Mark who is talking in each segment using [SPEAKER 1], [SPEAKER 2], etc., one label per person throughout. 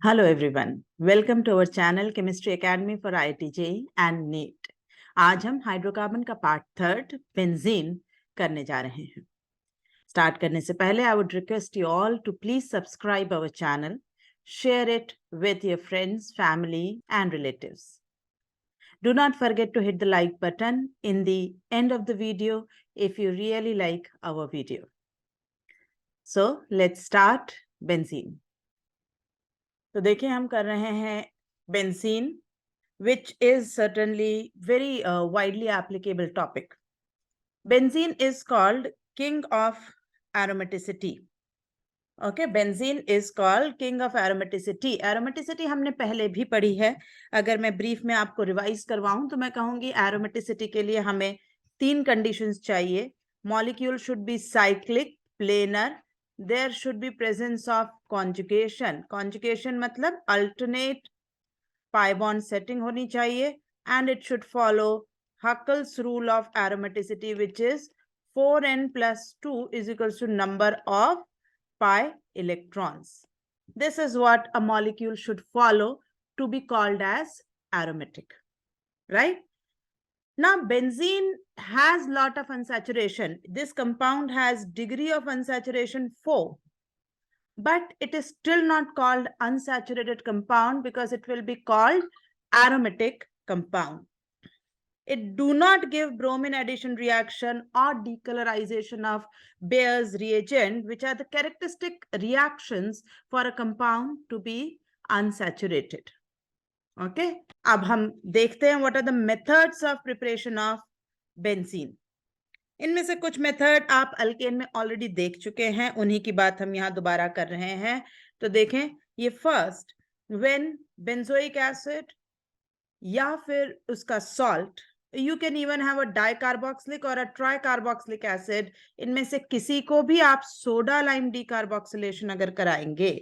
[SPEAKER 1] Hello everyone, welcome to our channel Chemistry Academy for IIT JEE and NEET। आज हम hydrocarbon का part third benzene करने जा रहे हैं। स्टार्ट करने से पहले I would request you all to please subscribe our channel, share it with your friends, family and relatives. Do not forget to hit the like button in the end of the video if you really like our video. So let's start benzene। तो देखिए हम कर रहे हैं benzene, which is certainly very widely applicable topic. Benzene is called king of aromaticity. Okay, benzene is called king of aromaticity. Aromaticity हमने पहले भी पढ़ी है। अगर मैं ब्रीफ में आपको रिवाइज करवाऊं तो मैं कहूंगी aromaticity के लिए हमें 3 कंडीशंस चाहिए। Molecule should be cyclic, planar, there should be presence of conjugation. Conjugation मतलब alternate pi bond setting होनी चाहिए, and it should follow Huckel's rule of aromaticity, which is 4n plus 2 is equals to number of pi electrons. This is what a molecule should follow to be called as aromatic, right? Now benzene has lot of unsaturation. This compound has degree of unsaturation 4, but it is still not called unsaturated compound because it will be called aromatic compound. It do not give bromine addition reaction or decolorization of Bayer's reagent, which are the characteristic reactions for a compound to be unsaturated. Okay, अब हम देखते हैं what are the methods of preparation of benzene. इनमें से कुछ method आप alkane में already देख चुके हैं, उन्हीं की बात हम यहाँ दोबारा कर रहे हैं। तो देखें, ये फर्स्ट व्हेन बेंजोइक एसिड या फिर उसका salt, you can even have a dicarboxylic और अ ट्राइकार्बोक्सिलिक एसिड, इनमें से किसी को भी आप सोडा लाइम डीकार्बोक्सिलेशन अगर कराएंगे,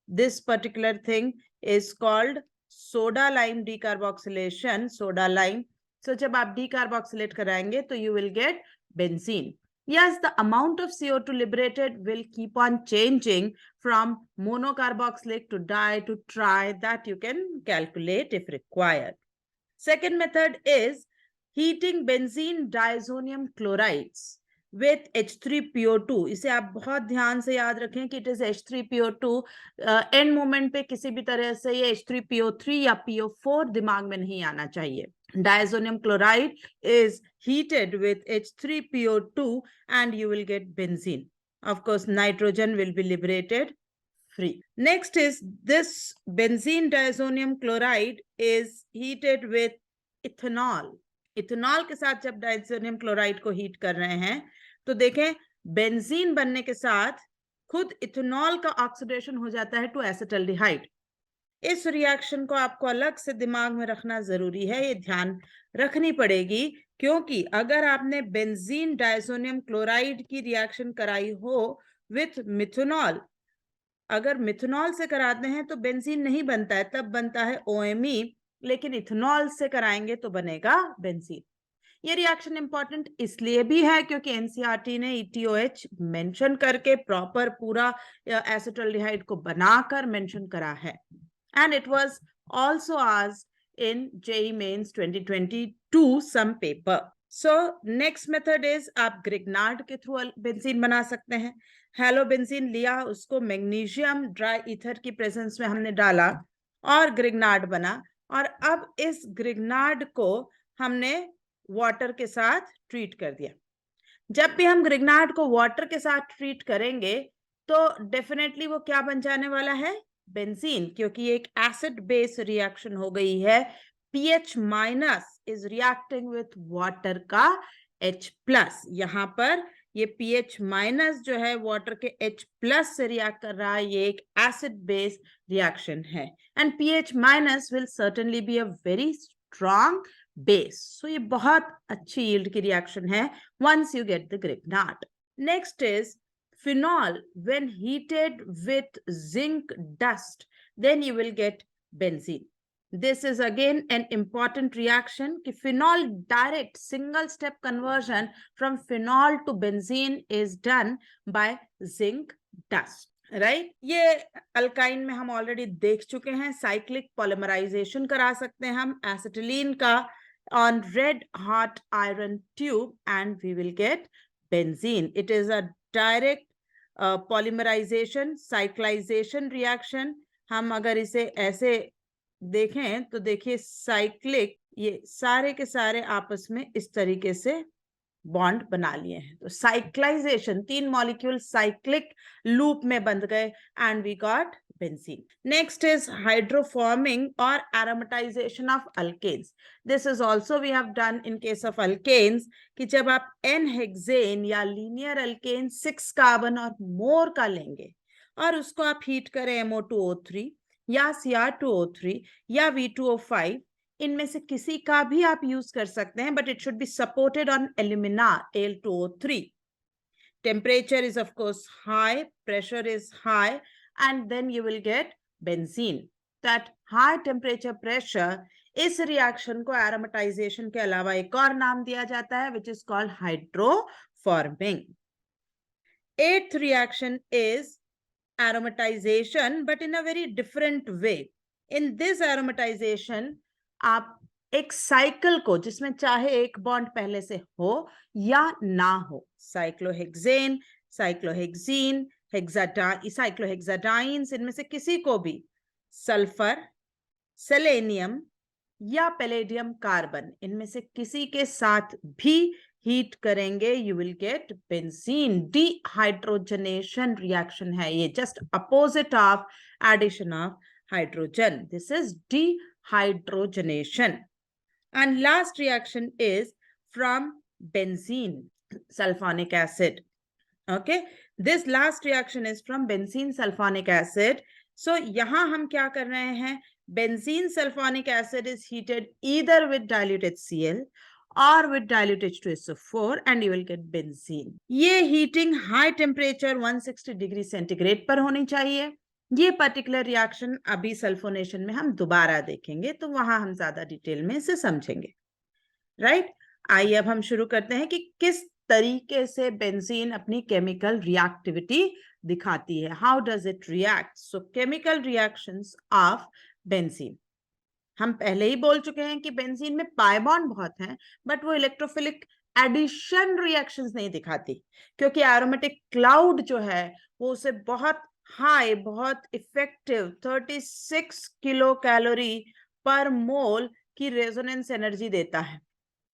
[SPEAKER 1] this particular thing is called soda lime decarboxylation, soda lime. So जब आप डीकार्बोक्सिलेट कराएंगे तो you will get benzene. Yes, the amount of CO2 liberated will keep on changing from monocarboxylic to di to tri, that you can calculate if required. Second method is heating benzene diazonium chlorides with H3PO2. इसे आप बहुत ध्यान से याद रखें कि it is H3PO2. End moment पे किसी भी तरह से ये H3PO3 या PO4 दिमाग में नहीं आना चाहिए। Diazonium chloride is heated with H3PO2 and you will get benzene. Of course, nitrogen will be liberated free. Next is this benzene diazonium chloride is heated with ethanol. Ethanol के साथ जब डाइज़ोनियम chloride को heat कर रहे हैं तो देखें benzene बनने के साथ खुद इथेनॉल का ऑक्सीडेशन हो जाता है टू एसिटल्डिहाइड। इस रिएक्शन को आपको अलग से दिमाग में रखना जरूरी है, ये ध्यान रखनी पड़ेगी, क्योंकि अगर आपने बेंजीन डाइज़ोनियम क्लोराइड की रिएक्शन कराई हो विथ मिथेनॉल, अगर मिथेनॉल से कराते हैं तो बेंजीन नहीं बनता है, तब बनता है OMe, लेकिन इथेनॉल से कराएंगे तो बनेगा बेंजीन। ये रिएक्शन इंपॉर्टेंट इसलिए भी है क्योंकि एनसीईआरटी ने ETOH मेंशन करके प्रॉपर पूरा एसिटल्डिहाइड को बनाकर मेंशन करा है, and it was also asked in JEE Mains 2022 some paper. So next method is आप ग्रिग्नार्ड के थ्रू बेंजीन बना सकते हैं। हेलो बेंजीन लिया, उसको मैग्नीशियम ड्राई ईथर की प्रेजेंस में हमने डाला और ग्रिग्नार्ड बना, और अब इस ग्रिग्नार्ड को हमने वाटर के साथ ट्रीट कर दिया। जब भी हम ग्रिग्नार्ड को वाटर के साथ ट्रीट करेंगे तो डेफिनेटली वो क्या बन जाने वाला है, बेंजीन, क्योंकि एक एसिड बेस रिएक्शन हो गई है। pH minus is reacting with water का H प्लस। यहाँ पर ये pH माइनस जो है वाटर के H प्लस से रिएक्ट कर रहा है, ये एक एसिड बेस रिएक्शन है, and pH minus will certainly be a very strong base. So ये बहुत अच्छी यील्ड की रिएक्शन है once you get the Grignard. Next is phenol. When heated with zinc dust, then you will get benzene. This is again an important reaction कि phenol direct single step conversion from phenol to benzene is done by zinc dust. Right ये alkyne में हम already देख चुके हैं, cyclic polymerisation करा सकते हैं हम एसिटिलीन का on red hot iron tube and we will get benzene. It is a direct polymerization cyclization reaction. हम अगर इसे ऐसे देखें तो देखिए साइक्लिक, ये सारे के सारे आपस में इस तरीके से बॉन्ड बना लिए हैं. तो साइक्लाइजेशन, 3 मॉलिक्यूल साइक्लिक लूप में बंध गए and we got benzene. Next is hydroforming और aromatisation of alkanes. This is also we have done in case of alkanes कि जब आप एन हेक्सेन या लीनियर अल्केन 6 कार्बन और मोर का लेंगे और उसको आप हीट करें MO2O3 या Cr2O3 या V2O5, इनमें से किसी का भी आप यूज कर सकते हैं, but it should be supported on alumina Al2O3. Temperature is of course high, pressure is high, and then you will get benzene. That high temperature pressure इस रिएक्शन को एरोमेटाइजेशन के अलावा एक और नाम दिया जाता है which is called hydroforming. 8th reaction is aromatization but in a very different way. In this aromatization आप एक साइकिल को जिसमें चाहे एक बॉन्ड पहले से हो या ना हो, साइक्लोहेक्सेन, साइक्लोहेक्सीन, साइक्लोहेक्साडाइंस, इनमें से किसी को भी सल्फर, सेलेनियम या पैलेडियम कार्बन, इनमें से किसी के साथ भी हीट करेंगे you will get benzene. Dehydrogenation reaction है ये, just opposite of addition of hydrogen. This is dehydrogenation. And last reaction is from benzene sulfonic acid. Okay, this last reaction is from benzene sulfonic acid. So यहाँ हम क्या कर रहे हैं, benzene sulfonic acid is heated either with dilute HCl or with dilute H2SO4 and you will get benzene. ये heating high temperature 160 degree centigrade पर होनी चाहिए. ये पर्टिकुलर रिएक्शन अभी सल्फोनेशन में हम दोबारा देखेंगे, तो वहां हम ज्यादा डिटेल में इसे समझेंगे. राइट आइए अब हम शुरू करते हैं कि किस तरीके से बेंजीन अपनी केमिकल रिएक्टिविटी दिखाती है. How does it react? So chemical reactions of benzene, हम पहले ही बोल चुके हैं कि बेंजीन में पाई बॉन्ड बहुत हैं, बट वो इलेक्ट्रोफिलिक एडिशन रिएक्शंस नहीं दिखाती, क्योंकि एरोमेटिक क्लाउड जो है वो उसे बहुत हाई, बहुत इफेक्टिव 36 किलो कैलोरी पर मोल की रेजोनेंस एनर्जी देता है.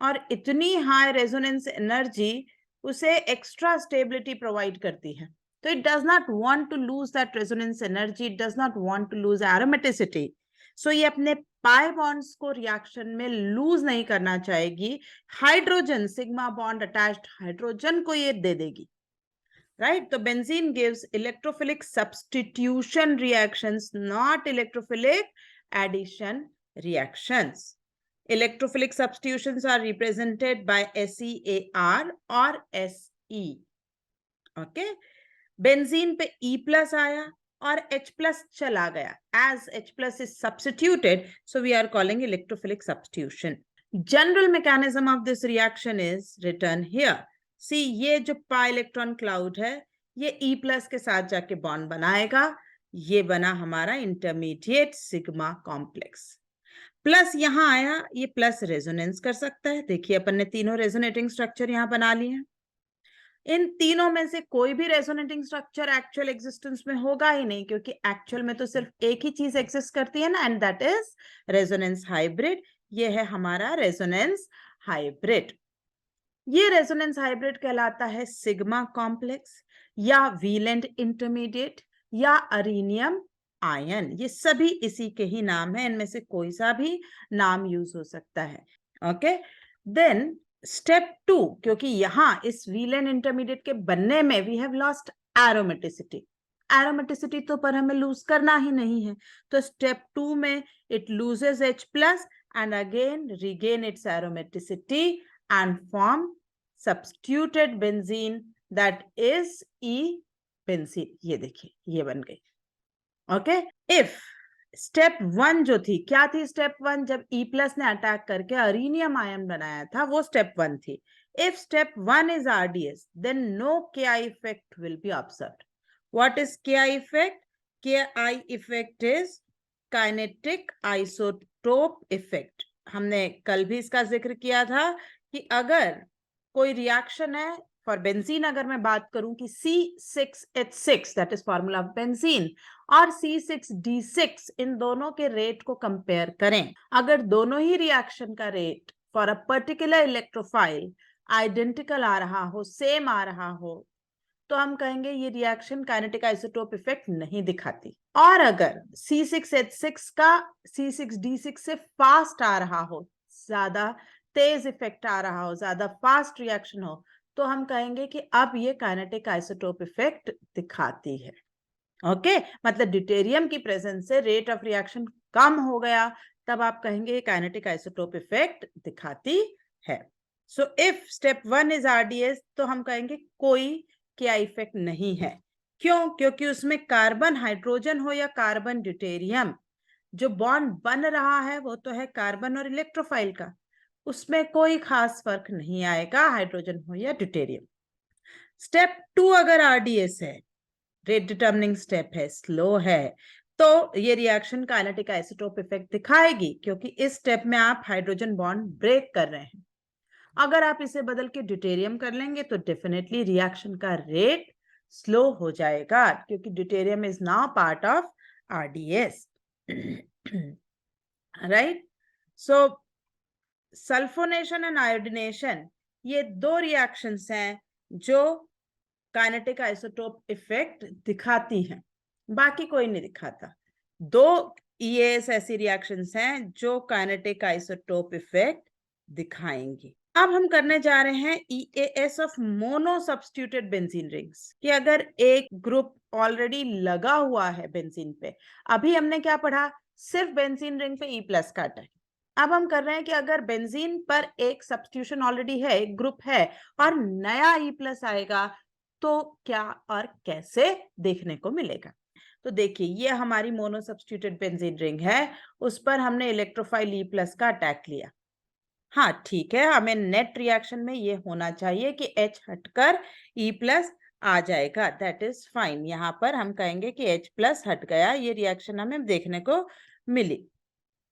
[SPEAKER 1] और इतनी हाई रेजोनेंस एनर्जी उसे एक्स्ट्रा स्टेबिलिटी प्रोवाइड करती है. तो it does not want to lose that resonance energy, it does not want to lose aromaticity. सो ये अपने पाई बॉन्ड्स को रिएक्शन में लूज नहीं करना चाहेगी. Hydrogen, sigma bond attached hydrogen को ये दे देगी. right? So benzene gives electrophilic substitution reactions, not electrophilic addition reactions. Electrophilic substitutions are represented by SeAr or Se. Okay? benzene पे E plus आया और H plus चला गया. As H plus is substituted, so we are calling electrophilic substitution. General mechanism of this reaction is written here. सी ये जो pi electron cloud है ये E plus के साथ जाके बॉन्ड बनाएगा. ये बना हमारा इंटरमीडिएट सिग्मा कॉम्प्लेक्स. प्लस यहाँ आया, ये प्लस रेजोनेंस कर सकता है. देखिए अपन ने तीनों रेजोनेटिंग स्ट्रक्चर यहाँ बना लिए हैं. इन तीनों में से कोई भी रेजोनेटिंग स्ट्रक्चर एक्चुअल एग्जिस्टेंस में होगा ही नहीं, क्योंकि एक्चुअल में तो सिर्फ एक ही चीज एग्जिस्ट करती है ना, and that is resonance hybrid. ये है हमारा रेजोनेंस हाइब्रिड. ये रेजोनेंस हाइब्रिड कहलाता है सिग्मा कॉम्प्लेक्स या वीलेंट इंटरमीडिएट या अरीनियम आयन. ये सभी इसी के ही नाम है, इनमें से कोई सा भी नाम यूज हो सकता है. ओके, देन स्टेप 2, क्योंकि यहां इस वीलेंट इंटरमीडिएट के बनने में we have lost aromaticity. Aromaticity तो पर हमें लूज करना ही नहीं है, तो स्टेप 2 में it loses H plus and again regain it's aromaticity and form substituted benzene that is E benzene. ये देखिए ये बन गई. ओके, इफ स्टेप 1 जो थी, क्या थी स्टेप 1? जब E प्लस ने अटैक करके अरीनियम आयन बनाया था, वो स्टेप 1 थी. If step 1 is RDS, then no Ki effect will be observed. What is Ki effect? Ki effect is kinetic isotope effect. हमने कल भी इसका जिक्र किया था कि अगर कोई रिएक्शन है, फॉर बेंजीन अगर मैं बात करूं कि C6H6 that is formula of benzene और C6D6 इन दोनों के रेट को कंपेयर करें, अगर दोनों ही रिएक्शन का rate for a particular electrophile identical आ रहा हो, सेम आ रहा हो, तो हम कहेंगे ये रिएक्शन काइनेटिक आइसोटोप इफेक्ट नहीं दिखाती। और अगर C6H6 का C6D6 से फास्ट आ रहा हो, ज्यादा तेज इफेक्ट आ रहा हो, ज्यादा फास्ट रिएक्शन हो, तो हम कहेंगे कि अब ये काइनेटिक आइसोटोप इफेक्ट दिखाती है। ओके, मतलब ड्यूटेरियम की प्रेजेंस से रेट ऑफ रिएक्शन कम हो गया, तब आप कहेंगे काइनेटिक आइसोटोप इफेक्ट दिखाती है। So if step 1 is RDS, तो हम कहेंगे कोई क्या इफेक्ट नहीं है। क्यों? क्योंकि उसमें कार्बन हाइड्रोजन हो या कार्बन ड्यूटेरियम, जो बॉन्ड बन रहा है वो तो है कार्बन और इलेक्ट्रोफाइल का, उसमें कोई खास फर्क नहीं आएगा, हाइड्रोजन हो या ड्यूटेरियम। स्टेप 2 अगर RDS है, रेट डिटर्मिनिंग स्टेप है, स्लो है, तो ये रिएक्शन काइनेटिक आइसोटोप इफेक्ट दिखाएगी, क्योंकि इस स्टेप में आप हाइड्रोजन बॉन्ड ब्रेक कर रहे हैं। अगर आप इसे बदल के ड्यूटेरियम कर लेंगे तो डेफिनेटली रिएक्शन का रेट स्लो हो जाएगा, क्योंकि deuterium is now part of RDS, right? So sulphonation and iodination, ये दो रिएक्शंस हैं जो काइनेटिक आइसोटोप इफेक्ट दिखाती हैं, बाकी कोई नहीं दिखाता। दो EAS ऐसी रिएक्शंस हैं जो काइनेटिक आइसोटोप इफेक्ट दिखाएंगी। अब हम करने जा रहे हैं EAS of mono substituted benzene rings, कि अगर एक ग्रुप ऑलरेडी लगा हुआ है बेंजीन पे, अभी हमने क्या पढ़ा, सिर्फ बेंजीन रिंग पे E+ का अटैक। अब हम कर रहे हैं कि अगर बेंजीन पर एक सब्स्टिट्यूशन ऑलरेडी है, एक ग्रुप है, और नया E+ आएगा, तो क्या और कैसे देखने को मिलेगा। तो देखिए, ये हमारी मोनो सब्स्टिट्यूटेड बेंजीन रिंग है, उस पर हमने इलेक्ट्रोफाइल E+ का अटैक लिया। हाँ ठीक है, हमें नेट रिएक्शन में ये होना चाहिए कि H हटकर E+ आ जाएगा, दैट इज फाइन। यहाँ पर हम कहेंगे कि H+ हट गया, ये रिएक्शन हमें देखने को मिली।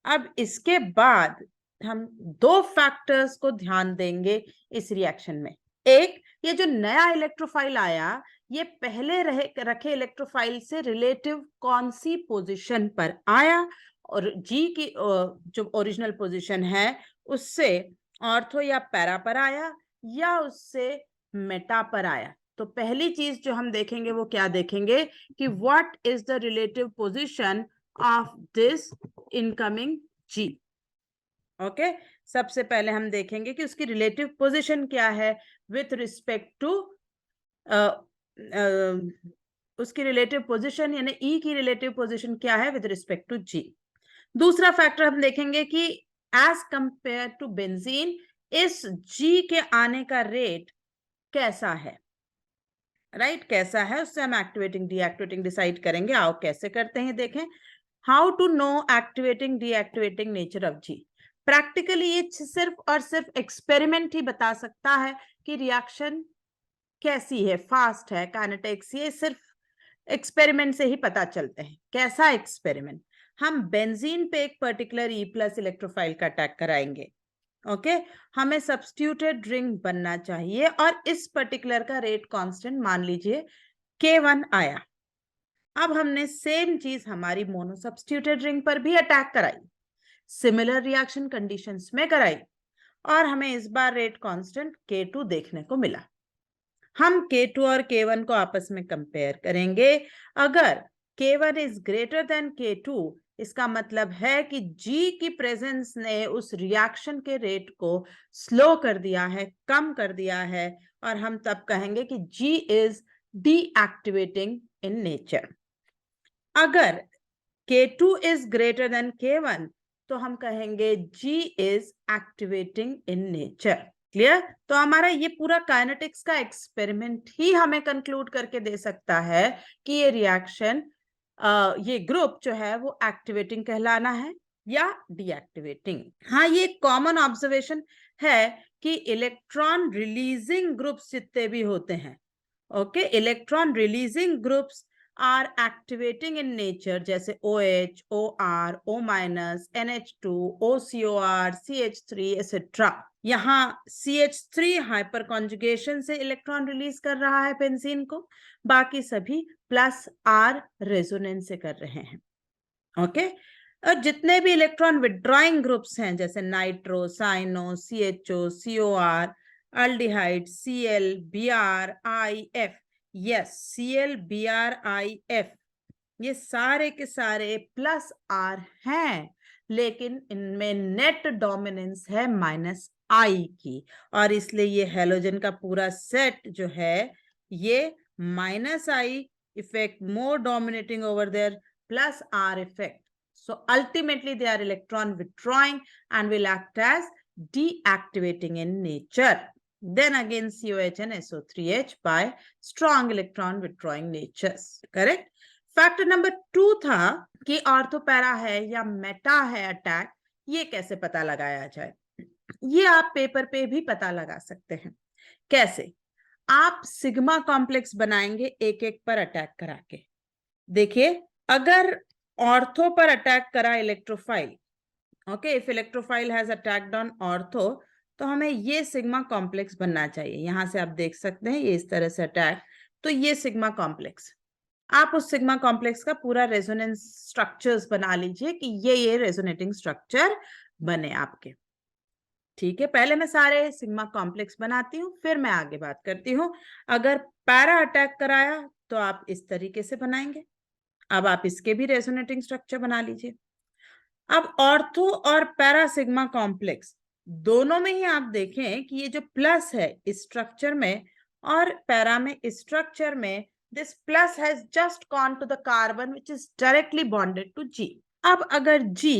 [SPEAKER 1] अब इसके बाद हम दो फैक्टर्स को ध्यान देंगे इस रिएक्शन में। एक, ये जो नया इलेक्ट्रोफाइल आया, ये पहले रखे इलेक्ट्रोफाइल से रिलेटिव कौन सी पोजीशन पर आया, और G की जो ओरिजिनल पोजीशन है उससे ऑर्थो या पैरा पर आया, या उससे मेटा पर आया। तो पहली चीज जो हम देखेंगे वो क्या देखेंगे कि what is the relative position of this incoming G। Okay, सबसे पहले हम देखेंगे कि उसकी रिलेटिव पोजीशन क्या है विथ रिस्पेक्ट टू उसकी रिलेटिव पोजीशन, यानी E की रिलेटिव पोजीशन क्या है विथ रिस्पेक्ट टू G। दूसरा फैक्टर हम देखेंगे कि एज कंपेयर टू बेंजीन, इस G के आने का रेट कैसा है, राइट? कैसा है, उससे हम एक्टिवेटिंग डीएक्टिवेटिंग डिसाइड करेंगे। आओ कैसे करते हैं देखें। How to know activating deactivating nature of G? Practically ये सिर्फ और सिर्फ एक्सपेरिमेंट ही बता सकता है कि रिएक्शन कैसी है, फास्ट है, काइनेटिक्स, ये सिर्फ एक्सपेरिमेंट से ही पता चलते हैं। कैसा एक्सपेरिमेंट? हम बेंजीन पे एक पर्टिकुलर E+ इलेक्ट्रोफाइल का अटैक कराएंगे। ओके, हमें सब्स्टिट्यूटेड रिंग बनना चाहिए, और इस पर्टिकुलर का रेट कांस्टेंट मान लीजिए K1 आया। अब हमने सेम चीज हमारी मोनो सब्स्टिट्यूटेड रिंग पर भी अटैक कराई, सिमिलर रिएक्शन कंडीशंस में कराई, और हमें इस बार रेट कांस्टेंट K2 देखने को मिला। हम K2 और K1 को आपस में कंपेयर करेंगे। अगर K1 is greater then K2, इसका मतलब है कि G की प्रेजेंस ने उस रिएक्शन के रेट को स्लो कर दिया है, कम कर दिया है, और हम तब कहेंगे कि G is deactivating in nature. अगर K2 is greater then K1, तो हम कहेंगे G is activating in nature. Clear? तो हमारा ये पूरा काइनेटिक्स का एक्सपेरिमेंट ही हमें कंक्लूड करके दे सकता है कि ये रिएक्शन, ये ग्रुप जो है वो एक्टिवेटिंग कहलाना है या डीएक्टिवेटिंग। हाँ, ये कॉमन ऑब्जर्वेशन है कि इलेक्ट्रॉन रिलीजिंग ग्रुप्स जितने भी होते हैं, okay, electron releasing groups are activating in nature, जैसे OH, OR, O-, NH2, OCOR, CH3 etc. यहाँ CH3 हाइपर कॉन्जुगेशन से इलेक्ट्रॉन रिलीज कर रहा है बेंजीन को, बाकी सभी प्लस R रेजोनेंस से कर रहे हैं। ओके और जितने भी इलेक्ट्रॉन विड्रॉइंग ग्रुप्स हैं जैसे nitro, cyano, CHO, COR, aldehyde, Cl, Br, IF, yes Cl, Br, IF, ये सारे के सारे प्लस R हैं, लेकिन इनमें नेट डोमिनेंस है -I की, और इसलिए ये हेलोजन का पूरा सेट जो है ये -I effect more dominating over their plus R effect. So ultimately they are electron withdrawing and will act as deactivating in nature. Then again COH and SO3H by strong electron withdrawing natures. Correct? Factor number 2 था कि ortho para है या Meta है attack, ये कैसे पता लगाया जाए। ये आप पेपर पे भी पता लगा सकते हैं। कैसे? आप सिग्मा कॉम्प्लेक्स बनाएंगे एक एक पर अटैक करा के। देखिए अगर ऑर्थो पर अटैक करा electrophile, okay, if electrophile has attacked on ortho, तो हमें ये सिग्मा कॉम्प्लेक्स बनना चाहिए। यहां से आप देख सकते हैं ये इस तरह से अटैक, तो ये सिग्मा कॉम्प्लेक्स, आप उस सिग्मा कॉम्प्लेक्स का पूरा रेजोनेंस स्ट्रक्चर्स बना लीजिए कि ये रेजोनेटिंग स्ट्रक्चर बने आपके। ठीक है, पहले मैं सारे सिग्मा कॉम्प्लेक्स बनाती हूँ, फिर मैं आगे बात करती हूँ। अगर पैरा अटैक कराया तो आप इस तरीके से बनाएंगे। अब आप इसके भी रेजोनेटिंग स्ट्रक्चर बना लीजिए। अब ऑर्थो और पैरा सिग्मा कॉम्प्लेक्स दोनों में ही आप देखें कि ये जो प्लस है इस स्ट्रक्चर में और पैरा में इस स्ट्रक्चर में, this plus has just gone to the carbon which is directly bonded to G। अब अगर G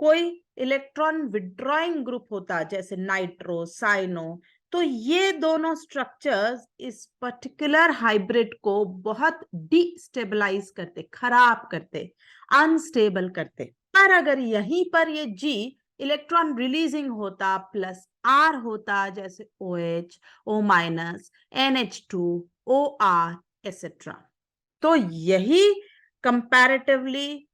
[SPEAKER 1] कोई इलेक्ट्रॉन विड्रॉइंग ग्रुप होता जैसे नाइट्रो, साइनो, तो ये दोनों स्ट्रक्चर्स इस पर्टिकुलर हाइब्रिड को बहुत डिस्टेबलाइज करते, खराब करते, अनस्टेबल करते। पर अगर यहीं पर ये G इलेक्ट्रॉन रिलीजिंग होता, प्लस R होता जैसे OH, O-, NH2, OR etc., तो यही कंपैरेटिवली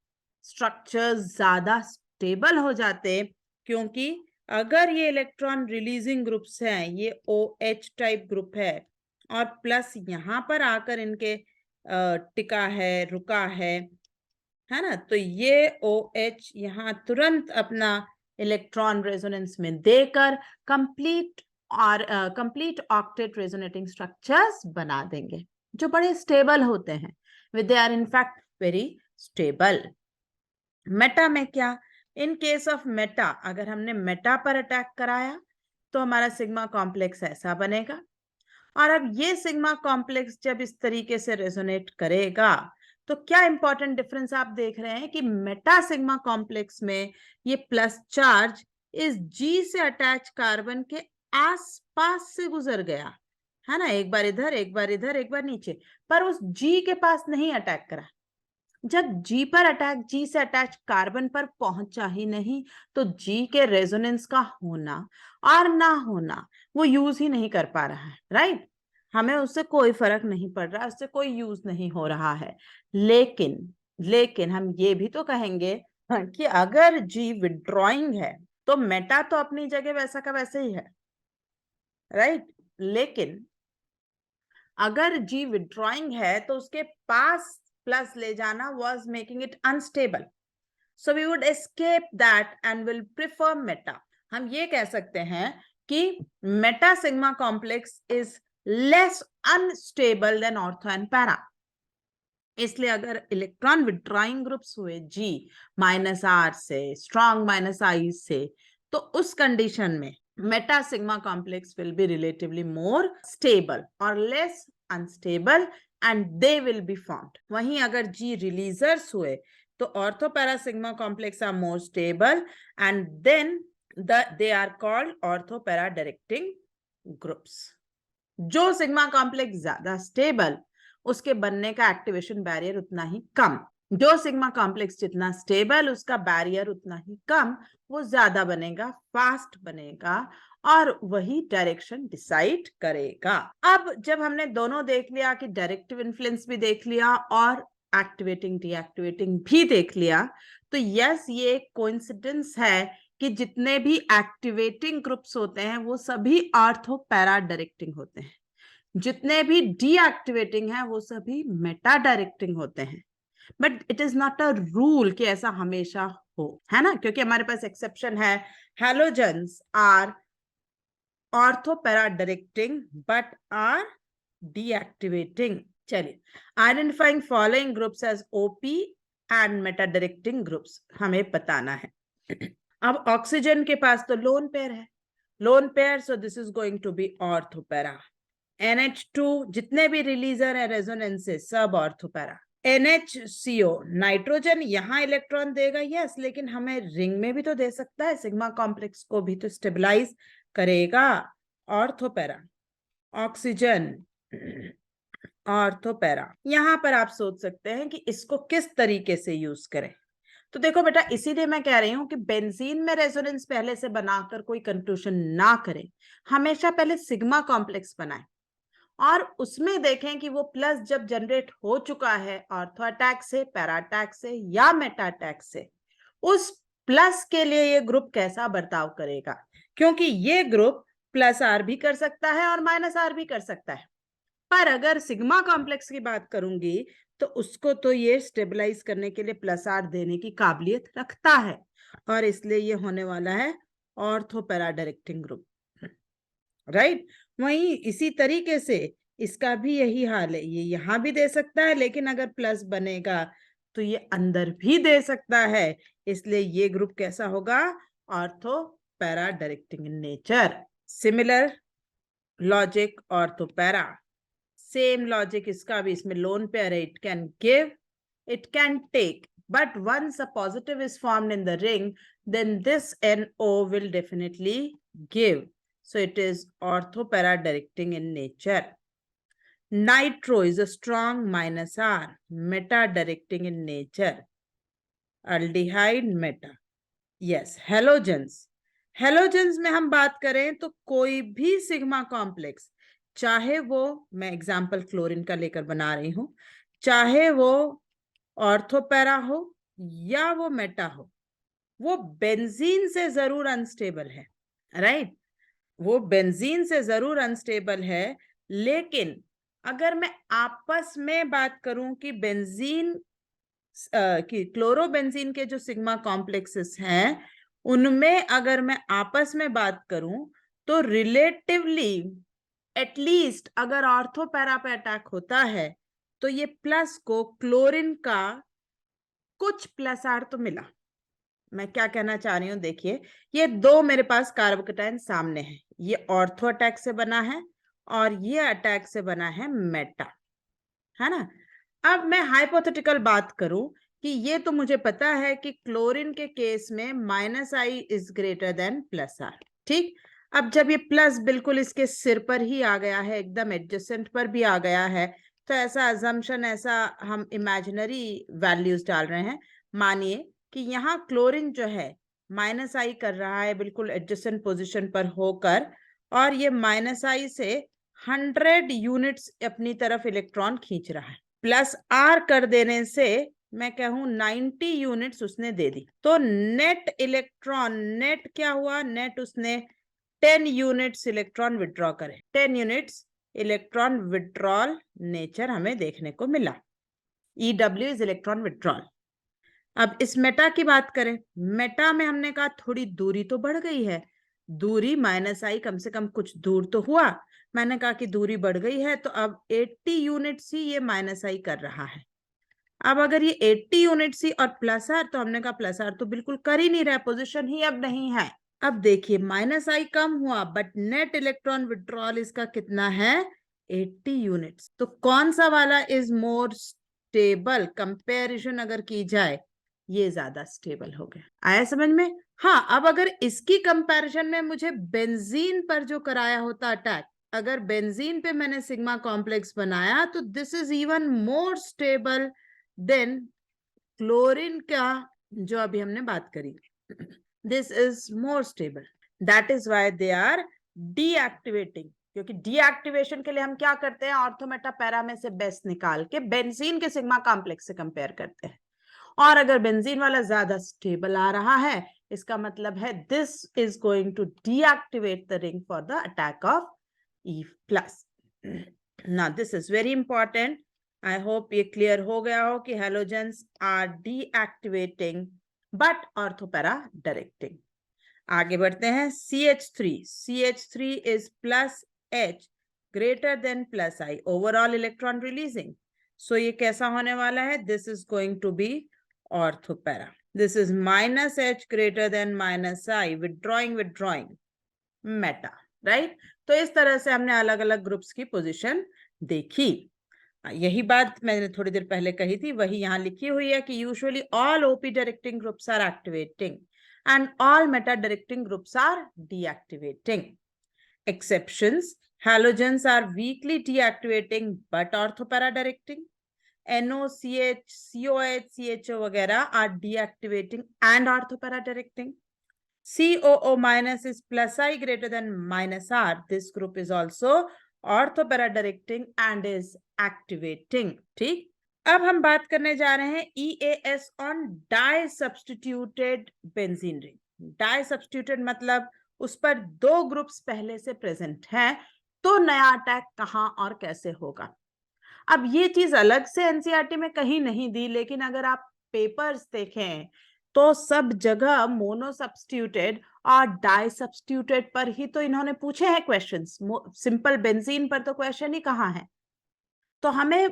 [SPEAKER 1] स्ट्रक्चर्स ज्यादा स्टेबल हो जाते, क्योंकि अगर ये इलेक्ट्रॉन रिलीजिंग ग्रुप्स हैं, ये OH टाइप ग्रुप है और प्लस यहां पर आकर इनके टिका है, रुका है ना, तो ये OH यहाँ तुरंत अपना इलेक्ट्रॉन रेजोनेंस में देकर कंप्लीट ऑक्टेट रेजोनेटिंग स्ट्रक्चर्स बना देंगे जो बड़े स्टेबल होते हैं। They are in fact very stable. Meta में क्या, इन केस ऑफ मेटा, अगर हमने मेटा पर अटैक कराया तो हमारा सिग्मा कॉम्प्लेक्स ऐसा बनेगा, और अब ये सिग्मा कॉम्प्लेक्स जब इस तरीके से रेजोनेट करेगा तो क्या इंपॉर्टेंट डिफरेंस आप देख रहे हैं कि मेटा सिग्मा कॉम्प्लेक्स में ये प्लस चार्ज इस G से अटैच कार्बन के आसपास से गुजर गया है ना, एक बार इधर, एक बार इधर, एक बार नीचे, पर उस G के पास नहीं अटैक करा। जब G पर अटैक G से अटैच कार्बन पर पहुंचा ही नहीं, तो G के रेजोनेंस का होना और ना होना वो यूज ही नहीं कर पा रहा है, राइट। हमें उससे कोई फर्क नहीं पड़ रहा, उससे कोई यूज नहीं हो रहा है। लेकिन हम ये भी तो कहेंगे कि अगर G विड्रॉइंग है तो मेटा तो अपनी जगह वैसा का वैसे ही है, राइट। लेकिन अगर G विड्रॉइंग है तो उसके पास प्लस ले जाना was making it unstable, so we would escape that and will prefer meta। हम ये कह सकते हैं कि meta sigma complex is less unstable than ortho and para। इसलिए अगर इलेक्ट्रॉन विड्रॉइंग ग्रुप्स हुए G -R से, स्ट्रॉन्ग -I से, तो उस कंडीशन में meta sigma complex will be relatively more stable और less unstable and they will be formed। वहीं अगर G रिलीजर्स हुए तो ortho para sigma complex are more stable and then they are called ortho para directing groups. जो sigma complex ज्यादा stable, उसके बनने का एक्टिवेशन बैरियर उतना ही कम। जो सिग्मा कॉम्प्लेक्स जितना स्टेबल, उसका बैरियर उतना ही कम, वो ज्यादा बनेगा, फास्ट बनेगा और वही डायरेक्शन डिसाइड करेगा। अब जब हमने दोनों देख लिया कि डायरेक्टिव इन्फ्लुएंस भी देख लिया और एक्टिवेटिंग डीएक्टिवेटिंग भी देख लिया, तो यस ये एक कोइंसिडेंस है कि जितने भी एक्टिवेटिंग ग्रुप्स होते हैं वो सभी ऑर्थो पैरा डायरेक्टिंग होते हैं, जितने भी डीएक्टिवेटिंग हैं वो सभी मेटा डायरेक्टिंग होते हैं। But it is not a rule कि ऐसा हमेशा हो, है ना, क्योंकि हमारे पास एक्सेप्शन है, halogens are ortho para directing but are deactivating. चलिए, identifying following groups as OP and meta directing groups हमें बताना है। अब ऑक्सीजन के पास तो लोन पेयर है, lone pair, so this is going to be ortho para. NH2 जितने भी रिलीजर है रेजोनेंसेस सब ऑर्थो पैरा। NHCO नाइट्रोजन यहां इलेक्ट्रॉन देगा, यस, लेकिन हमें रिंग में भी तो दे सकता है, सिग्मा कॉम्प्लेक्स को भी तो स्टेबलाइज करेगा, ortho para. Oxygen ortho para. यहां पर आप सोच सकते हैं कि इसको किस तरीके से यूज करें। तो देखो बेटा, इसीलिए मैं कह रही हूं कि बेंजीन में रेजोनेंस पहले से बनाकर कोई कंक्लूजन ना करें, हमेशा पहले सिग्मा कॉम्प्लेक्स बनाएं और उसमें देखें कि वो प्लस जब जनरेट हो चुका है ऑर्थो अटैक से, पैरा अटैक से या मेटा अटैक से, उस प्लस के लिए ये ग्रुप कैसा बर्ताव करेगा, क्योंकि ये ग्रुप प्लस आर भी कर सकता है और माइनस आर भी कर सकता है। पर अगर सिग्मा कॉम्प्लेक्स की बात करूंगी तो उसको तो ये स्टेबलाइज करने के लिए प्लस आर देने की काबिलियत रखता है, और इसलिए ये होने वाला है ortho para directing group, right. वहीं इसी तरीके से इसका भी यही हाल है, ये यहां भी दे सकता है, लेकिन अगर प्लस बनेगा तो ये अंदर भी दे सकता है, इसलिए ये ग्रुप कैसा होगा, ortho para directing in nature. Similar logic ortho para, same logic इसका भी, इसमें लोन पेयर है, it can give, it can take, but once a positive is formed in the ring, then this NO will definitely give, so it is ortho para directing in nature. Nitro is a strong minus R, meta directing in nature. Aldehyde meta, yes. Halogens में हम बात करें तो कोई भी sigma complex, चाहे वो, मैं एग्जाम्पल क्लोरीन का लेकर बना रही हूं, चाहे वो ऑर्थो पैरा हो या वो मेटा हो, वो बेंजीन से जरूर अनस्टेबल है, राइट। वो बेंजीन से जरूर अनस्टेबल है, लेकिन अगर मैं आपस में बात करूं कि बेंजीन कि क्लोरोबेंजीन के जो सिग्मा कॉम्प्लेक्सेस हैं उनमें अगर मैं आपस में बात करूं तो रिलेटिवली एटलीस्ट अगर ऑर्थो पैरा पे अटैक होता है तो ये प्लस को क्लोरीन का कुछ प्लस आर तो मिला। मैं क्या कहना चाह रही हूं, देखिए, ये दो मेरे पास कार्बोकेटाइन सामने है, ये ऑर्थो अटैक से बना है और ये अटैक से बना है मेटा, है ना। अब मैं हाइपोथेटिकल बात करूं कि ये तो मुझे पता है कि क्लोरीन के केस में minus I is greater than plus R, ठीक। अब जब ये प्लस बिल्कुल इसके सिर पर ही आ गया है, एकदम एडजेसेंट पर भी आ गया है, तो ऐसा अजम्पशन, ऐसा हम इमेजिनरी वैल्यूज डाल रहे हैं, मानिए कि यहाँ क्लोरीन जो है माइनस आई कर रहा है बिल्कुल एडजेसेंट पोजीशन पर होकर, और ये माइनस आई से 100 यूनिट्स अपनी तरफ इलेक्ट्रॉन खींच रहा है, प्लस आर कर देने से मैं कहूं 90 यूनिट्स उसने दे दी, तो नेट इलेक्ट्रॉन, नेट क्या हुआ, नेट उसने 10 यूनिट्स इलेक्ट्रॉन विड्रॉ करे, 10 यूनिट्स इलेक्ट्रॉन विड्रॉल नेचर हमें देखने को मिला। EW is electron withdrawal. अब इस मेटा की बात करें, मेटा में हमने कहा थोड़ी दूरी तो बढ़ गई है, दूरी माइनस आई, कम से कम कुछ दूर तो हुआ, मैंने कहा कि दूरी बढ़ गई है, तो अब 80 यूनिट्स ही ये माइनस आई कर रहा है। अब अगर ये 80 यूनिट्स ही और प्लस आर, तो हमने कहा प्लस आर तो बिल्कुल कर ही नहीं रहा, पोजिशन ही अब नहीं है। अब देखिए माइनस आई कम हुआ, बट नेट इलेक्ट्रॉन विड्रॉल इसका कितना है, 80 यूनिट्स। तो कौन सा वाला इज मोर स्टेबल, कंपैरिजन अगर की जाए, ये ज्यादा स्टेबल हो गया। आया समझ में। हाँ, अब अगर इसकी कंपैरिजन में मुझे बेंजीन पर जो कराया होता अटैक, अगर बेंजीन पे मैंने सिग्मा कॉम्प्लेक्स बनाया, तो this is even more stable than chlorine का जो अभी हमने बात करी, this is more stable, that is why they are deactivating क्योंकि डीएक्टिवेशन के लिए हम क्या करते हैं, ऑर्थो मेटा पैरा में से बेस्ट निकाल के बेंजीन के सिग्मा कॉम्प्लेक्स से कंपेयर करते हैं। और अगर बेंजीन वाला ज्यादा स्टेबल आ रहा है, इसका मतलब है this is going to deactivate the ring for the attack of E plus. Now this is very important. I hope ये क्लियर हो गया हो कि halogens are deactivating but ortho para directing. आगे बढ़ते हैं। CH3 is plus H greater than plus I overall electron releasing. So ये कैसा होने वाला है? This is going to be orthopara. This is minus H greater than minus I withdrawing meta, right? तो इस तरह से हमने अलग अलग ग्रुप्स की पोजीशन देखी। यही बात मैंने थोड़ी देर पहले कही थी, वही यहाँ लिखी हुई है कि usually all OP directing groups are activating and all meta directing groups are deactivating. Exceptions: halogens are weakly deactivating but orthopara directing. NOCH, COH, CHO वगैरह are deactivating and orthopara directing. COO minus is plus I greater than minus R. This group is also orthopara directing and is activating. ठीक, अब हम बात करने जा रहे हैं EAS on di substituted benzene ring. Di substituted मतलब उस पर दो ग्रुप्स पहले से प्रेजेंट हैं, तो नया अटैक कहां और कैसे होगा। अब ये चीज अलग से एनसीईआरटी में कहीं नहीं दी, लेकिन अगर आप पेपर्स देखें तो सब जगह मोनो सब्स्टिट्यूटेड और डाई सब्स्टिट्यूटेड पर ही तो इन्होंने पूछे हैं क्वेश्चंस। सिंपल बेंजीन पर तो क्वेश्चन ही कहाँ है। तो हमें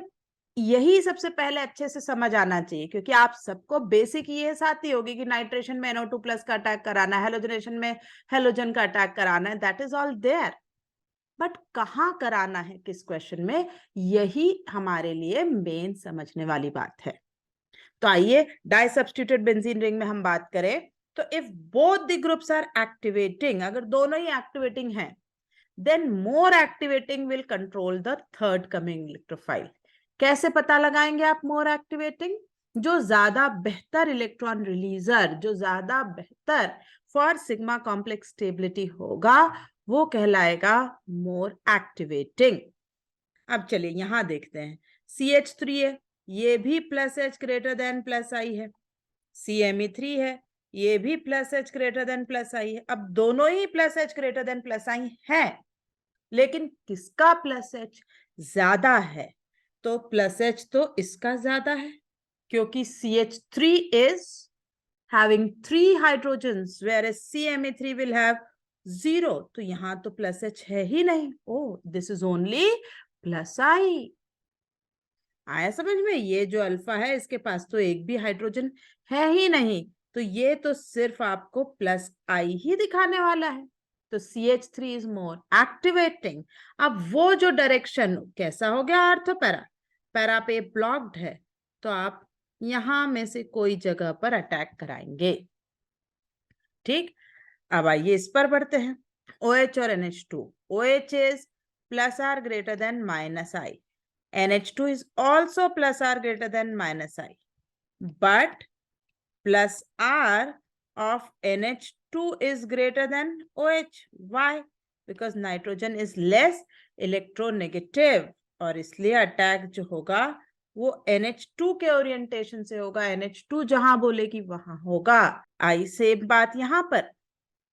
[SPEAKER 1] यही सबसे पहले अच्छे से समझ आना चाहिए, क्योंकि आप सबको बेसिक ये आती होगी कि नाइट्रेशन में NO2 प्लस का अटैक कराना है, हेलोजनेशन में हेलोजन का अटैक कराना है, that is all there. But कहाँ कराना है, किस क्वेश्चन में, यही हमारे लिए मेन समझने वाली बात है। तो आइए डाई सब्स्टिट्यूटेड बेंजीन रिंग में हम बात करें तो if both the groups are activating, अगर दोनों ही एक्टिवेटिंग हैं, then more activating will control the third coming electrophile. कैसे पता लगाएंगे आप more activating? जो ज्यादा बेहतर इलेक्ट्रॉन रिलीजर, जो ज्यादा बेहतर फॉर सिग्मा कॉम्प्लेक्स स्टेबिलिटी होगा, वो कहलाएगा more activating. अब चलिए यहां देखते हैं। CH3 है, ये भी plus H greater than plus I है। CMe3 है, ये भी plus H greater than plus I है। अब दोनों ही plus H greater than plus I है, लेकिन किसका प्लस H ज्यादा है? तो प्लस H तो इसका ज्यादा है, क्योंकि CH3 is having 3 hydrogens whereas CMe3 will have 0, तो यहां तो प्लस H है ही नहीं। Oh, this is only plus I। आया समझ में? ये जो अल्फा है इसके पास तो एक भी हाइड्रोजन है ही नहीं, तो ये तो सिर्फ आपको प्लस I ही दिखाने वाला है। तो CH3 is more activating। अब वो जो डायरेक्शन कैसा हो गया, ऑर्थोपैरा, पैरा पे ब्लॉक्ड है, तो आप यहां में से कोई जगह पर अटैक कराएंगे। ठीक, अब आइए इस पर बढ़ते हैं। OH और NH2। OH is plus R greater than minus I. NH2 is also plus R greater than minus I. But plus R of NH2 is greater than OH. Why? Because nitrogen is less electronegative, और इसलिए attack जो होगा वो NH2 के orientation से होगा। NH2 जहां बोलेगी वहां होगा। आई सेम बात यहां पर।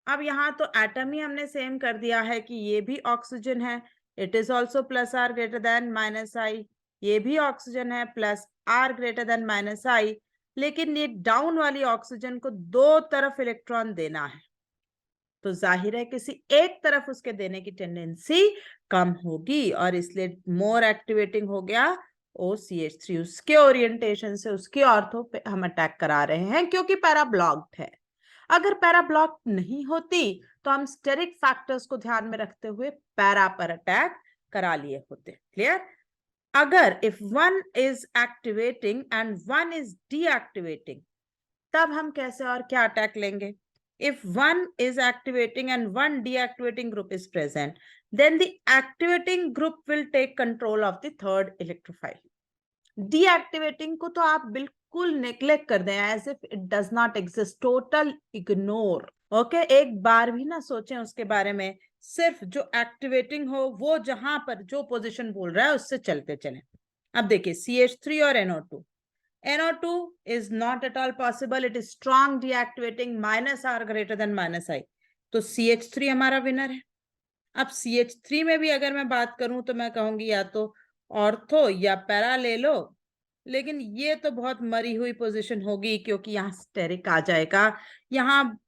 [SPEAKER 1] अब यहाँ तो एटम ही हमने सेम कर दिया है कि ये भी ऑक्सीजन है, it is also plus R greater than minus I, ये भी ऑक्सीजन है plus R greater than minus I, लेकिन ये डाउन वाली ऑक्सीजन को दो तरफ इलेक्ट्रॉन देना है, तो जाहिर है किसी एक तरफ उसके देने की टेंडेंसी कम होगी, और इसलिए मोर एक्टिवेटिंग हो गया OCH3। उसके ओरिएंटेशन से उसके ऑर्थो पे हम अटैक करा रहे हैं, क्योंकि पैरा ब्लॉक्ड है। अगर पैरा ब्लॉक नहीं होती तो हम स्टेरिक फैक्टर्स को ध्यान में रखते हुए पैरा पर अटैक करा लिए होते। क्लियर? अगर if one is activating and one is deactivating, तब हम कैसे और क्या अटैक लेंगे? If one is activating and one deactivating group is present, then the activating group will take control of the third electrophile. Deactivating को तो आप बिल्कुल नेग्लेक्ट कर दें, as if it does not exist, total ignore. Okay, एक बार भी ना सोचें उसके बारे में। सिर्फ जो एक्टिवेटिंग हो वो जहां पर जो पोजीशन बोल रहा है उससे चलते चले। अब देखिए CH3 और NO2, NO2 is not at all possible, it is strong deactivating, -R greater than -I, तो CH3 हमारा विनर है। अब CH3 में भी अगर मैं बात करूं तो मैं कहूंगी या तो ऑर्थो या पैरा ले लो, लेकिन ये तो बहुत मरी हुई पोजीशन होगी क्योंकि यहाँ स्टेरिक आ जाएगा। यहाँ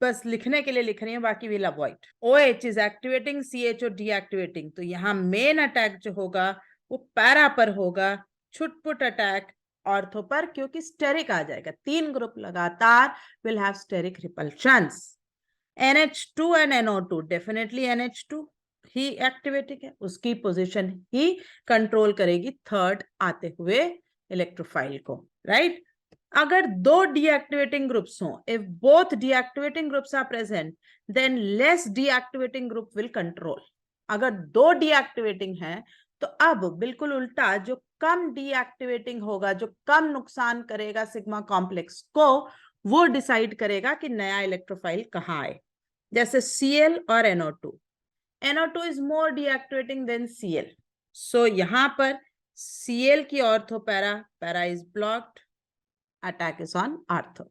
[SPEAKER 1] बस लिखने के लिए लिख रही हूँ, बाकी will avoid. OH is activating, CHO deactivating, तो यहाँ मेन अटैक जो होगा वो पैरा पर होगा, छुटपुट अटैक ऑर्थो पर, क्योंकि स्टेरिक आ जाएगा। 3 ग्रुप लगातार will have steric repulsions. NH2 and NO2, definitely NH2 ही एक्टिवेटिक है, उसकी पोजीशन ही कंट्रोल करेगी थर्ड आते हुए इलेक्ट्रोफाइल को, राइट? अगर दो डीएक्टिवेटिंग ग्रुप्स हो, if both deactivating groups are present, then less deactivating group will control. अगर दो डीएक्टिवेटिंग है तो अब बिल्कुल उल्टा, जो कम डीएक्टिवेटिंग होगा, जो कम नुकसान करेगा सिग्मा कॉम्प्लेक्स को, वो डिसाइड करेगा कि नया इलेक्ट्रोफाइल कहाँ आए। जैसे Cl और NO2, NO2 is more deactivating than Cl, so यहां पर Cl की ortho para is blocked, attack is on ortho.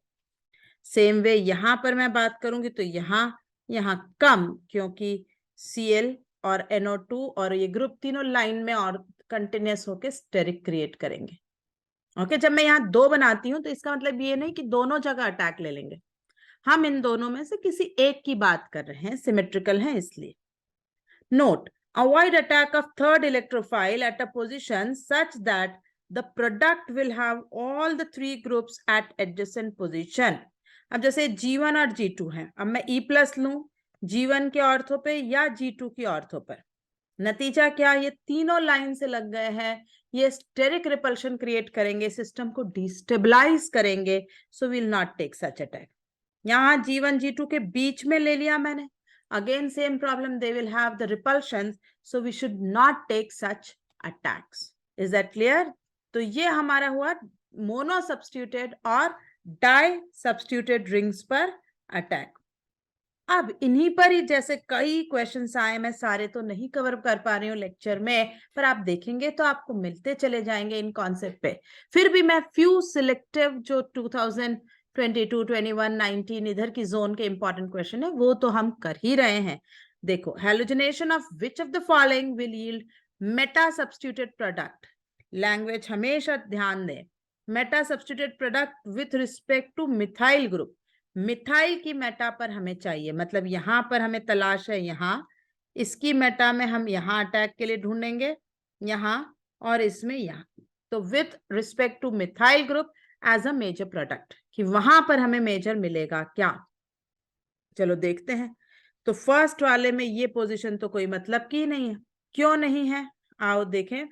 [SPEAKER 1] Same way यहां पर मैं बात करूंगी तो यहाँ कम, क्योंकि Cl और NO2 और ये ग्रुप तीनों लाइन में और कंटिन्यूस होके स्टेरिक क्रिएट करेंगे। ओके, जब मैं यहाँ 2 बनाती हूँ तो इसका मतलब ये नहीं कि दोनों जगह अटैक ले लेंगे, हम इन दोनों में से किसी एक की बात कर रहे हैं, सिमेट्रिकल है इसलिए। Note, avoid attack of third electrophile at a position such that the product will have all the 3 groups at adjacent position। अब जैसे G1 और G2 है, अब मैं E+ लूं G1 के ऑर्थो पे या G2 की ऑर्थो पर, नतीजा क्या, ये तीनों लाइन से लग गए हैं, ये स्टेरिक रिपल्शन क्रिएट करेंगे, सिस्टम को डिस्टेबलाइज करेंगे, so will not take such attack. यहाँ G1 G2 के बीच में ले लिया मैंने, again same problem, they will have the repulsion, so we should not take such attacks. Is that clear? तो ये हमारा हुआ मोनो सब्स्टिट्यूटेड और डाई सब्स्टिट्यूटेड रिंग्स पर अटैक। अब इन्हीं पर ही जैसे कई क्वेश्चंस आए, मैं सारे तो नहीं कवर कर पा रही हूँ लेक्चर में, पर आप देखेंगे तो आपको मिलते चले जाएंगे इन कॉन्सेप्ट पे। फिर भी मैं फ्यू सिलेक्टिव जो 2022, 21, 19 इधर की जोन के इंपॉर्टेंट क्वेश्चन है वो तो हम कर ही रहे हैं। देखो, halogenation of which of the following will yield Meta substituted product. Language हमेशा ध्यान दें, Meta substituted product with respect to methyl group. Methyl की मेटा पर हमें चाहिए, मतलब यहां पर हमें तलाश है, यहाँ इसकी मेटा में हम यहाँ अटैक के लिए ढूंढेंगे, यहाँ और इसमें यहाँ, तो with respect to methyl group as a major product, कि वहां पर हमें मेजर मिलेगा क्या। चलो देखते हैं। तो फर्स्ट वाले में ये पोजीशन तो कोई मतलब की नहीं है। क्यों नहीं है, आओ देखें।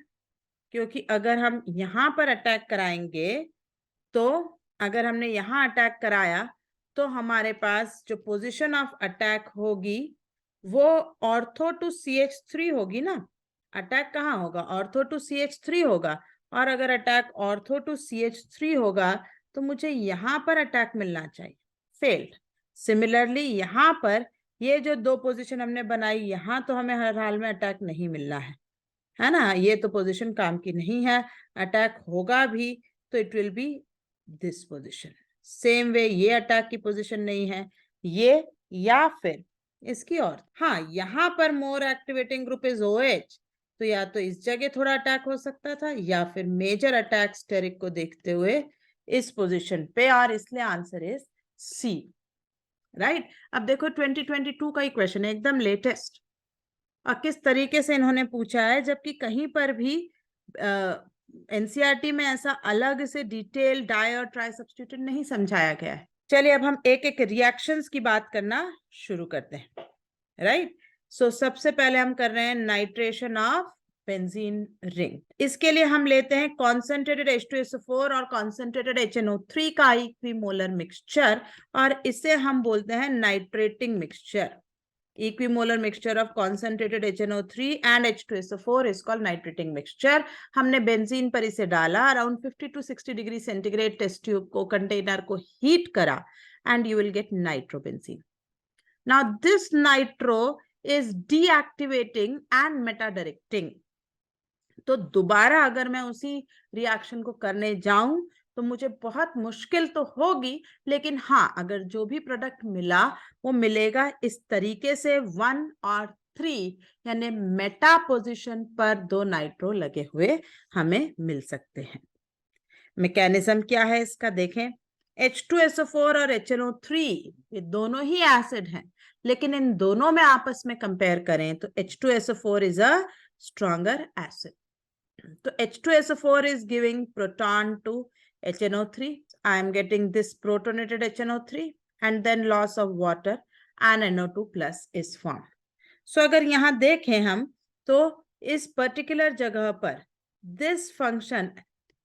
[SPEAKER 1] क्योंकि अगर हम यहाँ पर अटैक कराएंगे, तो अगर हमने यहाँ अटैक कराया तो हमारे पास जो पोजीशन ऑफ अटैक होगी वो ऑर्थो टू CH3 होगी ना। अटैक कहाँ होगा, ऑर्थो टू CH3 होगा, और अगर अटैक ऑर्थो टू CH3 होगा तो मुझे यहाँ पर अटैक मिलना चाहिए, फेल्ड। सिमिलरली यहाँ पर ये जो 2 पोजीशन हमने बनाई, यहाँ तो हमें हर हाल में अटैक नहीं मिलना है ना, ये तो पोजीशन काम की नहीं है। अटैक होगा भी तो it will B this position. Same way ये अटैक की पोजीशन नहीं है, ये या फिर इसकी और। हाँ, यहाँ पर मोर एक्टिवेटिंग ग्रुप इज OH, तो या तो इस जगह थोड़ा अटैक हो सकता था या फिर मेजर अटैक स्टेरिक को देखते हुए इस पोजीशन पे, और इसलिए आंसर इज C, राइट। अब देखो 2022 का ही क्वेश्चन है, एकदम लेटेस्ट, और किस तरीके से इन्होंने पूछा है, जबकि कहीं पर भी एनसीईआरटी में ऐसा अलग से डिटेल डाई और ट्राई सब्स्टिट्यूटेड नहीं समझाया गया है। चलिए अब हम एक एक रिएक्शंस की बात करना शुरू करते हैं, राइट। सो सबसे पहले हम कर रहे हैं नाइट्रेशन ऑफ बेंजीन रिंग। इसके लिए हम लेते हैं कॉन्सेंट्रेटेड H2SO4 और कॉन्सेंट्रेटेड HNO3 का इक्विमोलर मिक्सचर, और इसे हम बोलते हैं nitrating mixture. Equimolar mixture of concentrated HNO3 and H2SO4 is called nitrating mixture। हमने बेंजीन पर इसे डाला, around 50 to 60 degree centigrade test tube को, कंटेनर को हीट करा, and you will get nitrobenzene। Now this nitro is deactivating and meta directing. तो दोबारा अगर मैं उसी रिएक्शन को करने जाऊं तो मुझे बहुत मुश्किल तो होगी, लेकिन हाँ, अगर जो भी प्रोडक्ट मिला वो मिलेगा इस तरीके से 1 और 3, यानी मेटा पोजीशन पर 2 नाइट्रो लगे हुए हमें मिल सकते हैं। मैकेनिज्म क्या है इसका देखें। H2SO4 और HNO3 ये दोनों ही एसिड हैं, लेकिन इन दोनों में आपस में कंपेयर करें तो H2SO4 is a stronger acid. तो H2SO4 is giving proton to HNO3. I am getting this protonated HNO3 and then loss of water and NO2 plus is formed. So अगर यहाँ देखें हम तो इस पर्टिकुलर जगह पर this function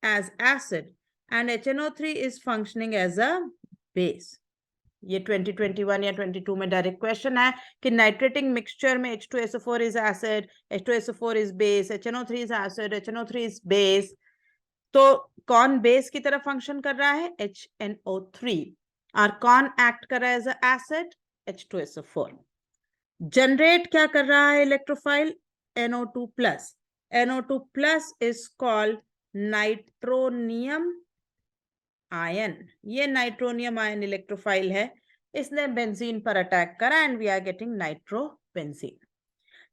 [SPEAKER 1] as acid and HNO3 is functioning as a base. ये 2021 या 22 में डायरेक्ट क्वेश्चन है कि नाइट्रेटिंग मिक्सचर में H2SO4 is acid, H2SO4 is base, HNO3 is acid, HNO3 is base. तो कौन बेस की तरफ फंक्शन कर रहा है? HNO3। और कौन एक्ट कर रहा है as a acid? H2SO4। Generate क्या कर रहा है electrophile? NO2+। NO2+ is called nitronium ion. ये नाइट्रोनियम आयन इलेक्ट्रोफाइल है, इसने बेंजीन पर अटैक करा and we are getting nitrobenzene.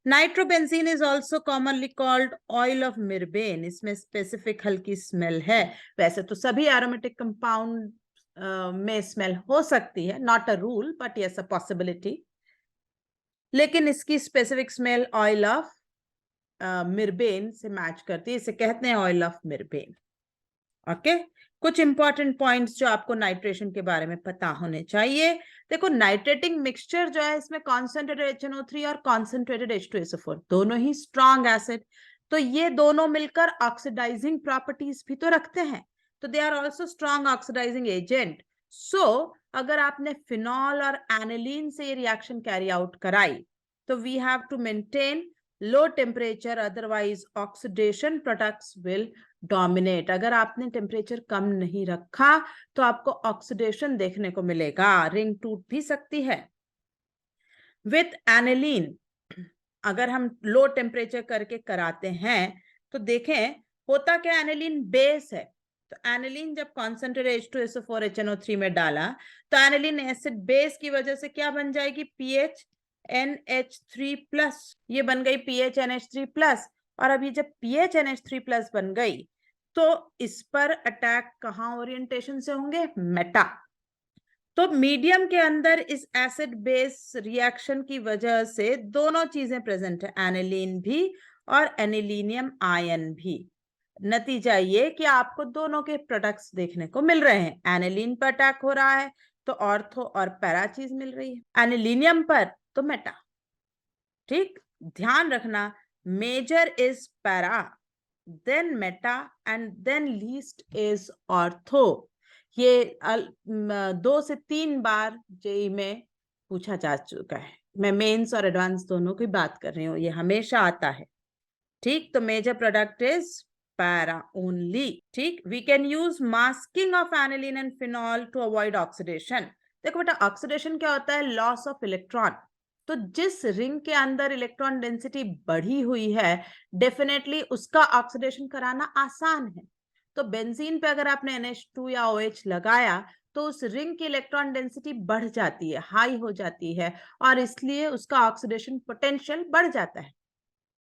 [SPEAKER 1] Nitrobenzene is also commonly called oil of mirbane. इसमें स्पेसिफिक हल्की स्मेल है। वैसे तो सभी एरोमेटिक कंपाउंड में स्मेल हो सकती है, not a rule but yes a possibility, लेकिन इसकी स्पेसिफिक स्मेल ऑयल ऑफ मिर्बेन से मैच करती है, इसे कहते हैं ऑयल ऑफ मिर्बेन। ओके, कुछ इंपॉर्टेंट पॉइंट्स जो आपको नाइट्रेशन के बारे में पता होने चाहिए। देखो, नाइट्रेटिंग मिक्सचर जो है इसमें कॉन्सेंट्रेटेड HNO3 और कॉन्सेंट्रेटेड H2SO4 दोनों ही स्ट्रॉन्ग एसिड, तो ये दोनों मिलकर ऑक्सीडाइजिंग प्रॉपर्टीज भी तो रखते हैं, तो they are also strong oxidising agent. So अगर आपने फिनॉल और एनिलीन से ये रिएक्शन कैरी आउट कराई तो we have to maintain low temperature, otherwise oxidation products will dominate. अगर आपने टेम्परेचर कम नहीं रखा तो आपको ऑक्सीडेशन देखने को मिलेगा, रिंग टूट भी सकती है। विथ एनिलीन अगर हम लो टेम्परेचर करके कराते हैं तो देखें होता क्या, एनिलीन बेस है, तो एनिलीन जब कॉन्सेंट्रेटेड H2SO4 HNO3 में डाला तो एनिलीन एसिड बेस की वजह से क्या बन जाएगी? PHNH3+। ये बन गई PHNH3+। और अभी जब PHNH3+ बन गई तो इस पर अटैक कहां ओरिएंटेशन से होंगे? मेटा। तो मीडियम के अंदर इस एसिड बेस रिएक्शन की वजह से दोनों चीजें प्रेजेंट है, एनिलीन भी और एनिलीनियम आयन भी। नतीजा ये कि आपको दोनों के प्रोडक्ट्स देखने को मिल रहे हैं। एनिलीन पर अटैक हो रहा है तो ऑर्थो और पैरा चीज मिल रही है, एनिलीनियम पर तो मेटा। ठीक, ध्यान रखना, major is para, then meta and then least is ortho. ये 2 से 3 बार जेई में पूछा जा चुका है। मैं मेंस और एडवांस दोनों की बात कर रही हूँ, ये हमेशा आता है। ठीक, तो major product is para only. ठीक, we can use masking of aniline and phenol to avoid oxidation. देखो बेटा, ऑक्सीडेशन क्या होता है? Loss of electron. तो जिस रिंग के अंदर इलेक्ट्रॉन डेंसिटी बढ़ी हुई है, डेफिनेटली उसका ऑक्सीडेशन कराना आसान है। तो बेंजीन पे अगर आपने NH2 या OH लगाया तो उस रिंग की इलेक्ट्रॉन डेंसिटी बढ़ जाती है, हाई हो जाती है, और इसलिए उसका ऑक्सीडेशन पोटेंशियल बढ़ जाता है।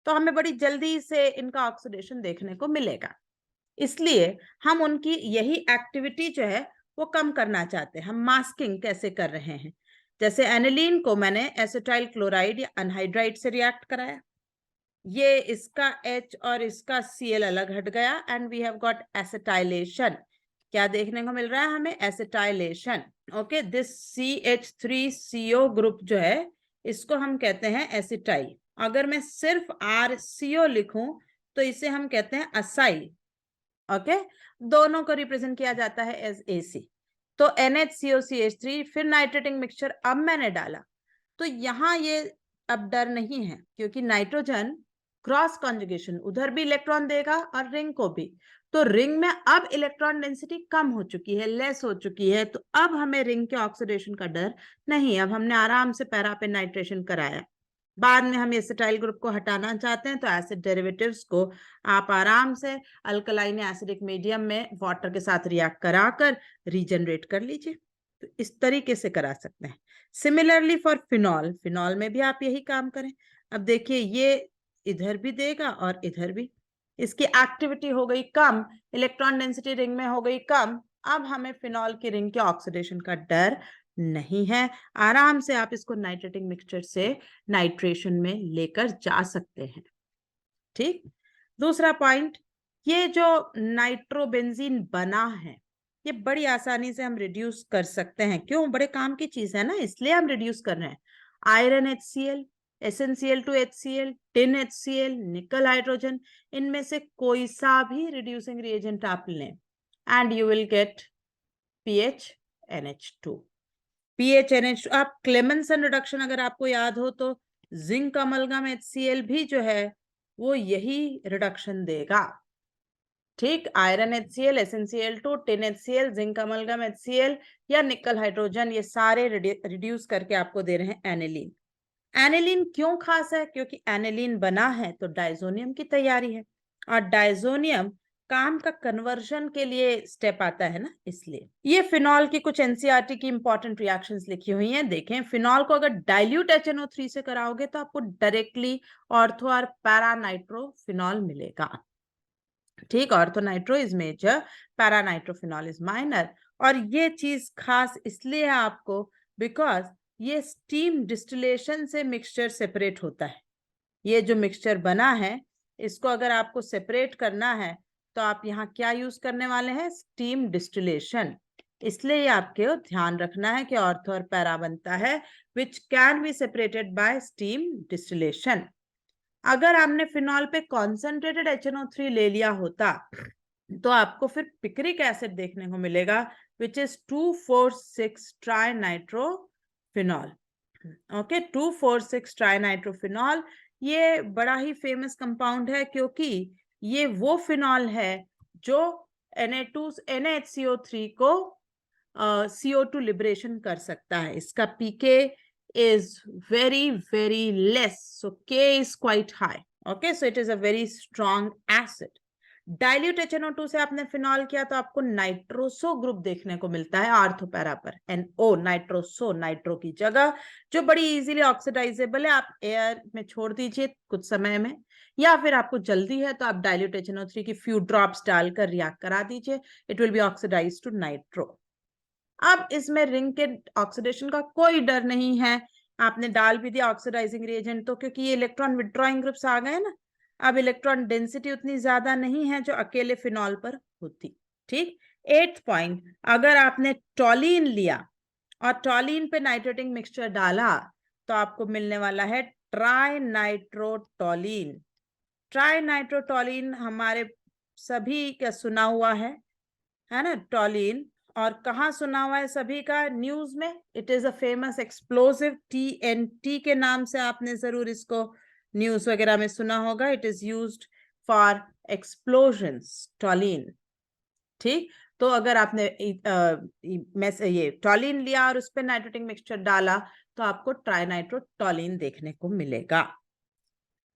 [SPEAKER 1] तो हमें बड़ी जल्दी से इनका ऑक्सीडेशन देखने को मिलेगा, इसलिए हम उनकी यही एक्टिविटी जो है वो कम करना चाहते हैं। हम मास्किंग कैसे कर रहे हैं? जैसे एनिलीन को मैंने एसिटाइल क्लोराइड या अनहाइड्राइड से रिएक्ट कराया, ये इसका H और इसका Cl अलग हट गया and we have got acetylation. क्या देखने को मिल रहा है हमें? Acetylation. Okay, this CH3CO group जो है इसको हम कहते हैं एसिटाइल। अगर मैं सिर्फ RCO लिखूं तो इसे हम कहते हैं असाइल। ओके, दोनों को रिप्रेजेंट किया जाता है एज AC। तो NHCOCH3, फिर नाइट्रेटिंग मिक्सचर अब मैंने डाला तो यहाँ ये अब डर नहीं है, क्योंकि नाइट्रोजन क्रॉस कॉन्जुगेशन उधर भी इलेक्ट्रॉन देगा और रिंग को भी, तो रिंग में अब इलेक्ट्रॉन डेंसिटी कम हो चुकी है, लेस हो चुकी है, तो अब हमें रिंग के ऑक्सीडेशन का डर नहीं। अब हमने आराम से पैरा पे नाइट्रेशन कराया। बाद में हम एसिटाइल ग्रुप को हटाना चाहते हैं तो एसिड डेरिवेटिव्स को आप आराम से अल्कलाइन एसिडिक मीडियम में वाटर के साथ रिएक्ट कराकर रीजनरेट कर लीजिए। तो इस तरीके से करा सकते हैं। सिमिलरली फॉर फिनॉल, फिनॉल में भी आप यही काम करें। अब देखिए ये इधर भी देगा और इधर भी, इसकी एक्टिविटी हो गई कम, इलेक्ट्रॉन डेंसिटी रिंग में हो गई कम। अब हमें फिनॉल की रिंग के ऑक्सीडेशन का डर नहीं है, आराम से आप इसको नाइट्रेटिंग मिक्सचर से नाइट्रेशन में लेकर जा सकते हैं। ठीक। दूसरा पॉइंट, ये जो नाइट्रोबेंजीन बना है ये बड़ी आसानी से हम रिड्यूस कर सकते हैं। क्यों? बड़े काम की चीज है ना, इसलिए हम रिड्यूस कर रहे हैं। Iron HCl, SnCl2HCl, tin HCl, निकल हाइड्रोजन, इनमें से कोई सा भी रिड्यूसिंग रिएजेंट आप लें and you will gate PHNH2। PHNH2, आप क्लेमेंसन रिडक्शन अगर आपको याद हो तो जिंक अमलगम HCl भी जो है वो यही रिडक्शन देगा। ठीक, iron HCl, SnCl2, tin HCl, zinc amalgam HCl या निकल हाइड्रोजन, ये सारे रिड्यूस करके आपको दे रहे हैं एनिलीन। एनिलीन क्यों खास है? क्योंकि एनिलीन बना है तो डाइजोनियम की तैयारी है, और डाइजोनियम काम का कन्वर्जन के लिए स्टेप आता है ना, इसलिए। ये फिनॉल की कुछ एनसीईआरटी की इंपॉर्टेंट रिएक्शंस लिखी हुई हैं, देखें। फिनॉल को अगर डाइल्यूट HNO3 से कराओगे तो आपको डायरेक्टली ऑर्थो और पैरा नाइट्रोफिनॉल मिलेगा। ठीक, ortho nitro is major, para nitrophenol is minor. और ये चीज खास इसलिए है आपको बिकॉज ये स्टीम डिस्टिलेशन से मिक्सचर सेपरेट होता है। ये जो मिक्सचर बना है इसको अगर आपको सेपरेट करना है तो आप यहाँ क्या यूज करने वाले हैं? Steam distillation. इसलिए आपको ध्यान रखना है कि ऑर्थो और पैरा बनता है which can be separated by steam distillation. अगर आपने फिनॉल पे कॉन्सेंट्रेटेड HNO3 ले लिया होता तो आपको फिर पिक्रिक एसिड देखने को मिलेगा which is 2,4,6 trinitrophenol. Okay, 2,4,6 trinitrophenol ये बड़ा ही फेमस कंपाउंड है क्योंकि ये वो फिनॉल है जो NaHCO3 को CO2 लिबरेशन कर सकता है। इसका pK is very less, so K is quite high. Okay, so it is a very strong acid. Dilute HNO2 से आपने फिनॉल किया तो आपको नाइट्रोसो ग्रुप देखने को मिलता है ऑर्थो पैरा पर, NO, नाइट्रोसो, नाइट्रो की जगह, जो बड़ी इजीली ऑक्सीडाइजेबल है। आप एयर में छोड़ दीजिए कुछ समय में, या फिर आपको जल्दी है तो आप डाइल्यूट HNO3 की फ्यू ड्रॉप्स डालकर रिएक्ट करा दीजिए, it will be oxidize to nitro. अब इसमें रिंग के ऑक्सीडेशन का कोई डर नहीं है, आपने डाल भी दिया ऑक्सीडाइजिंग रिएजेंट तो, क्योंकि ये इलेक्ट्रॉन विड्रॉइंग ग्रुप्स आ गए ना। अब इलेक्ट्रॉन डेंसिटी उतनी ज्यादा नहीं है जो अकेले फिनॉल पर होती। ठीक। 8th पॉइंट, अगर आपने टॉलीन लिया और टॉलीन पे नाइट्रेटिंग मिक्सचर डाला तो आपको मिलने वाला है ट्राइनाइट्रोटॉलीन। ट्राइनाइट्रोटॉलीन हमारे सभी का सुना हुआ है ना, टॉलीन। और कहाँ सुना हुआ है सभी का? न्यूज में। It is a famous explosive, TNT के नाम से आपने जरूर इसको न्यूज वगैरह में सुना होगा। It is used for explosions, toluene. ठीक, तो अगर आपने ये टॉलीन लिया और उस पर नाइट्रेटिंग मिक्सचर डाला तो आपको ट्राइनाइट्रोटॉलीन देखने को मिलेगा।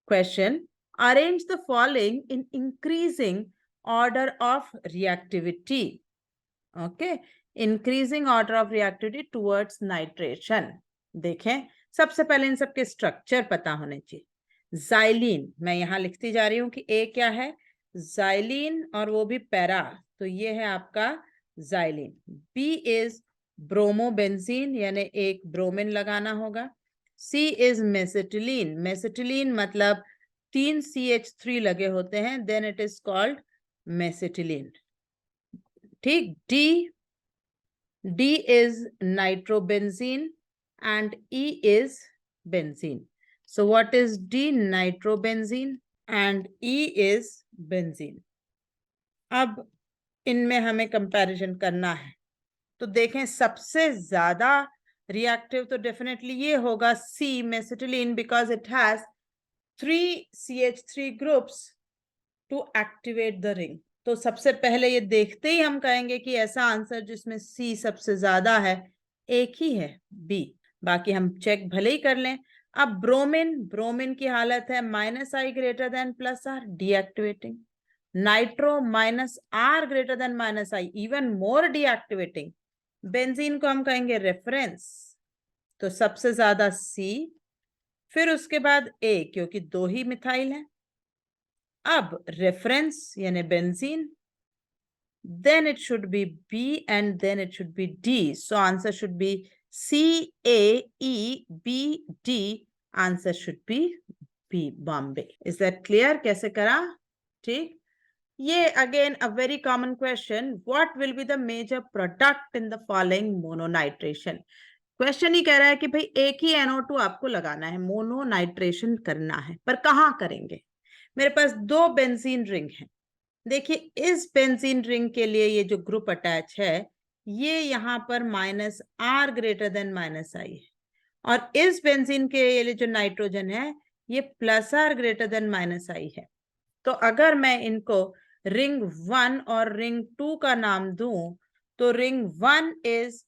[SPEAKER 1] Question, arrange the following in increasing order of reactivity. Okay, increasing order of reactivity towards nitration. देखें, सबसे पहले इन सबके स्ट्रक्चर पता होने चाहिए। जाइलीन, मैं यहां लिखती जा रही हूं कि ए क्या है? जाइलीन, और वो भी पैरा, तो ये है आपका जाइलीन। बी इज ब्रोमोबेंजीन, यानी एक ब्रोमिन लगाना होगा। सी इज मेसिटिलीन, मेसिटिलीन मतलब 3 CH3 लगे होते हैं, then it is called mesitylene. ठीक। D is nitrobenzene and E is benzene. So what is D? Nitrobenzene and E is benzene. अब इनमें हमें कंपैरिजन करना है तो देखें, सबसे ज्यादा रिएक्टिव तो डेफिनेटली ये होगा C, mesitylene, because it has 3 CH3 groups to activate the ring. तो सबसे पहले ये देखते ही हम कहेंगे कि ऐसा आंसर जिसमें सी सबसे ज्यादा है एक ही है, बी। बाकी हम चेक भले ही कर लें। अब ब्रोमीन की हालत है -I greater than +R, deactivating. Nitro -R greater than -I, even more deactivating. Benzene को हम कहेंगे रेफरेंस, तो सबसे ज्यादा C, फिर उसके बाद A, क्योंकि 2 ही मिथाइल है। अब रेफरेंस यानी benzene, then it should be B and then it should be D. So answer should be C, A, E, B, D. Answer should be B, Bombay. Is that clear? कैसे करा? ठीक। ये again a very common question. What will be the major product in the following mononitration? Question ही कह रहा है कि भाई एक ही NO2 आपको लगाना है, मोनोनाइट्रेशन करना है, पर कहाँ करेंगे? मेरे पास 2 बेंजीन रिंग हैं। देखिए इस बेंजीन रिंग के लिए ये जो ग्रुप अटैच है, ये यहाँ पर -R ग्रेटर देन -I है, और इस बेंजीन के लिए जो नाइट्रोजन है ये +R ग्रेटर देन -I है। तो अगर मैं इनको रिंग 1 और रिंग 2 का नाम दूं, तो रिंग 1 इज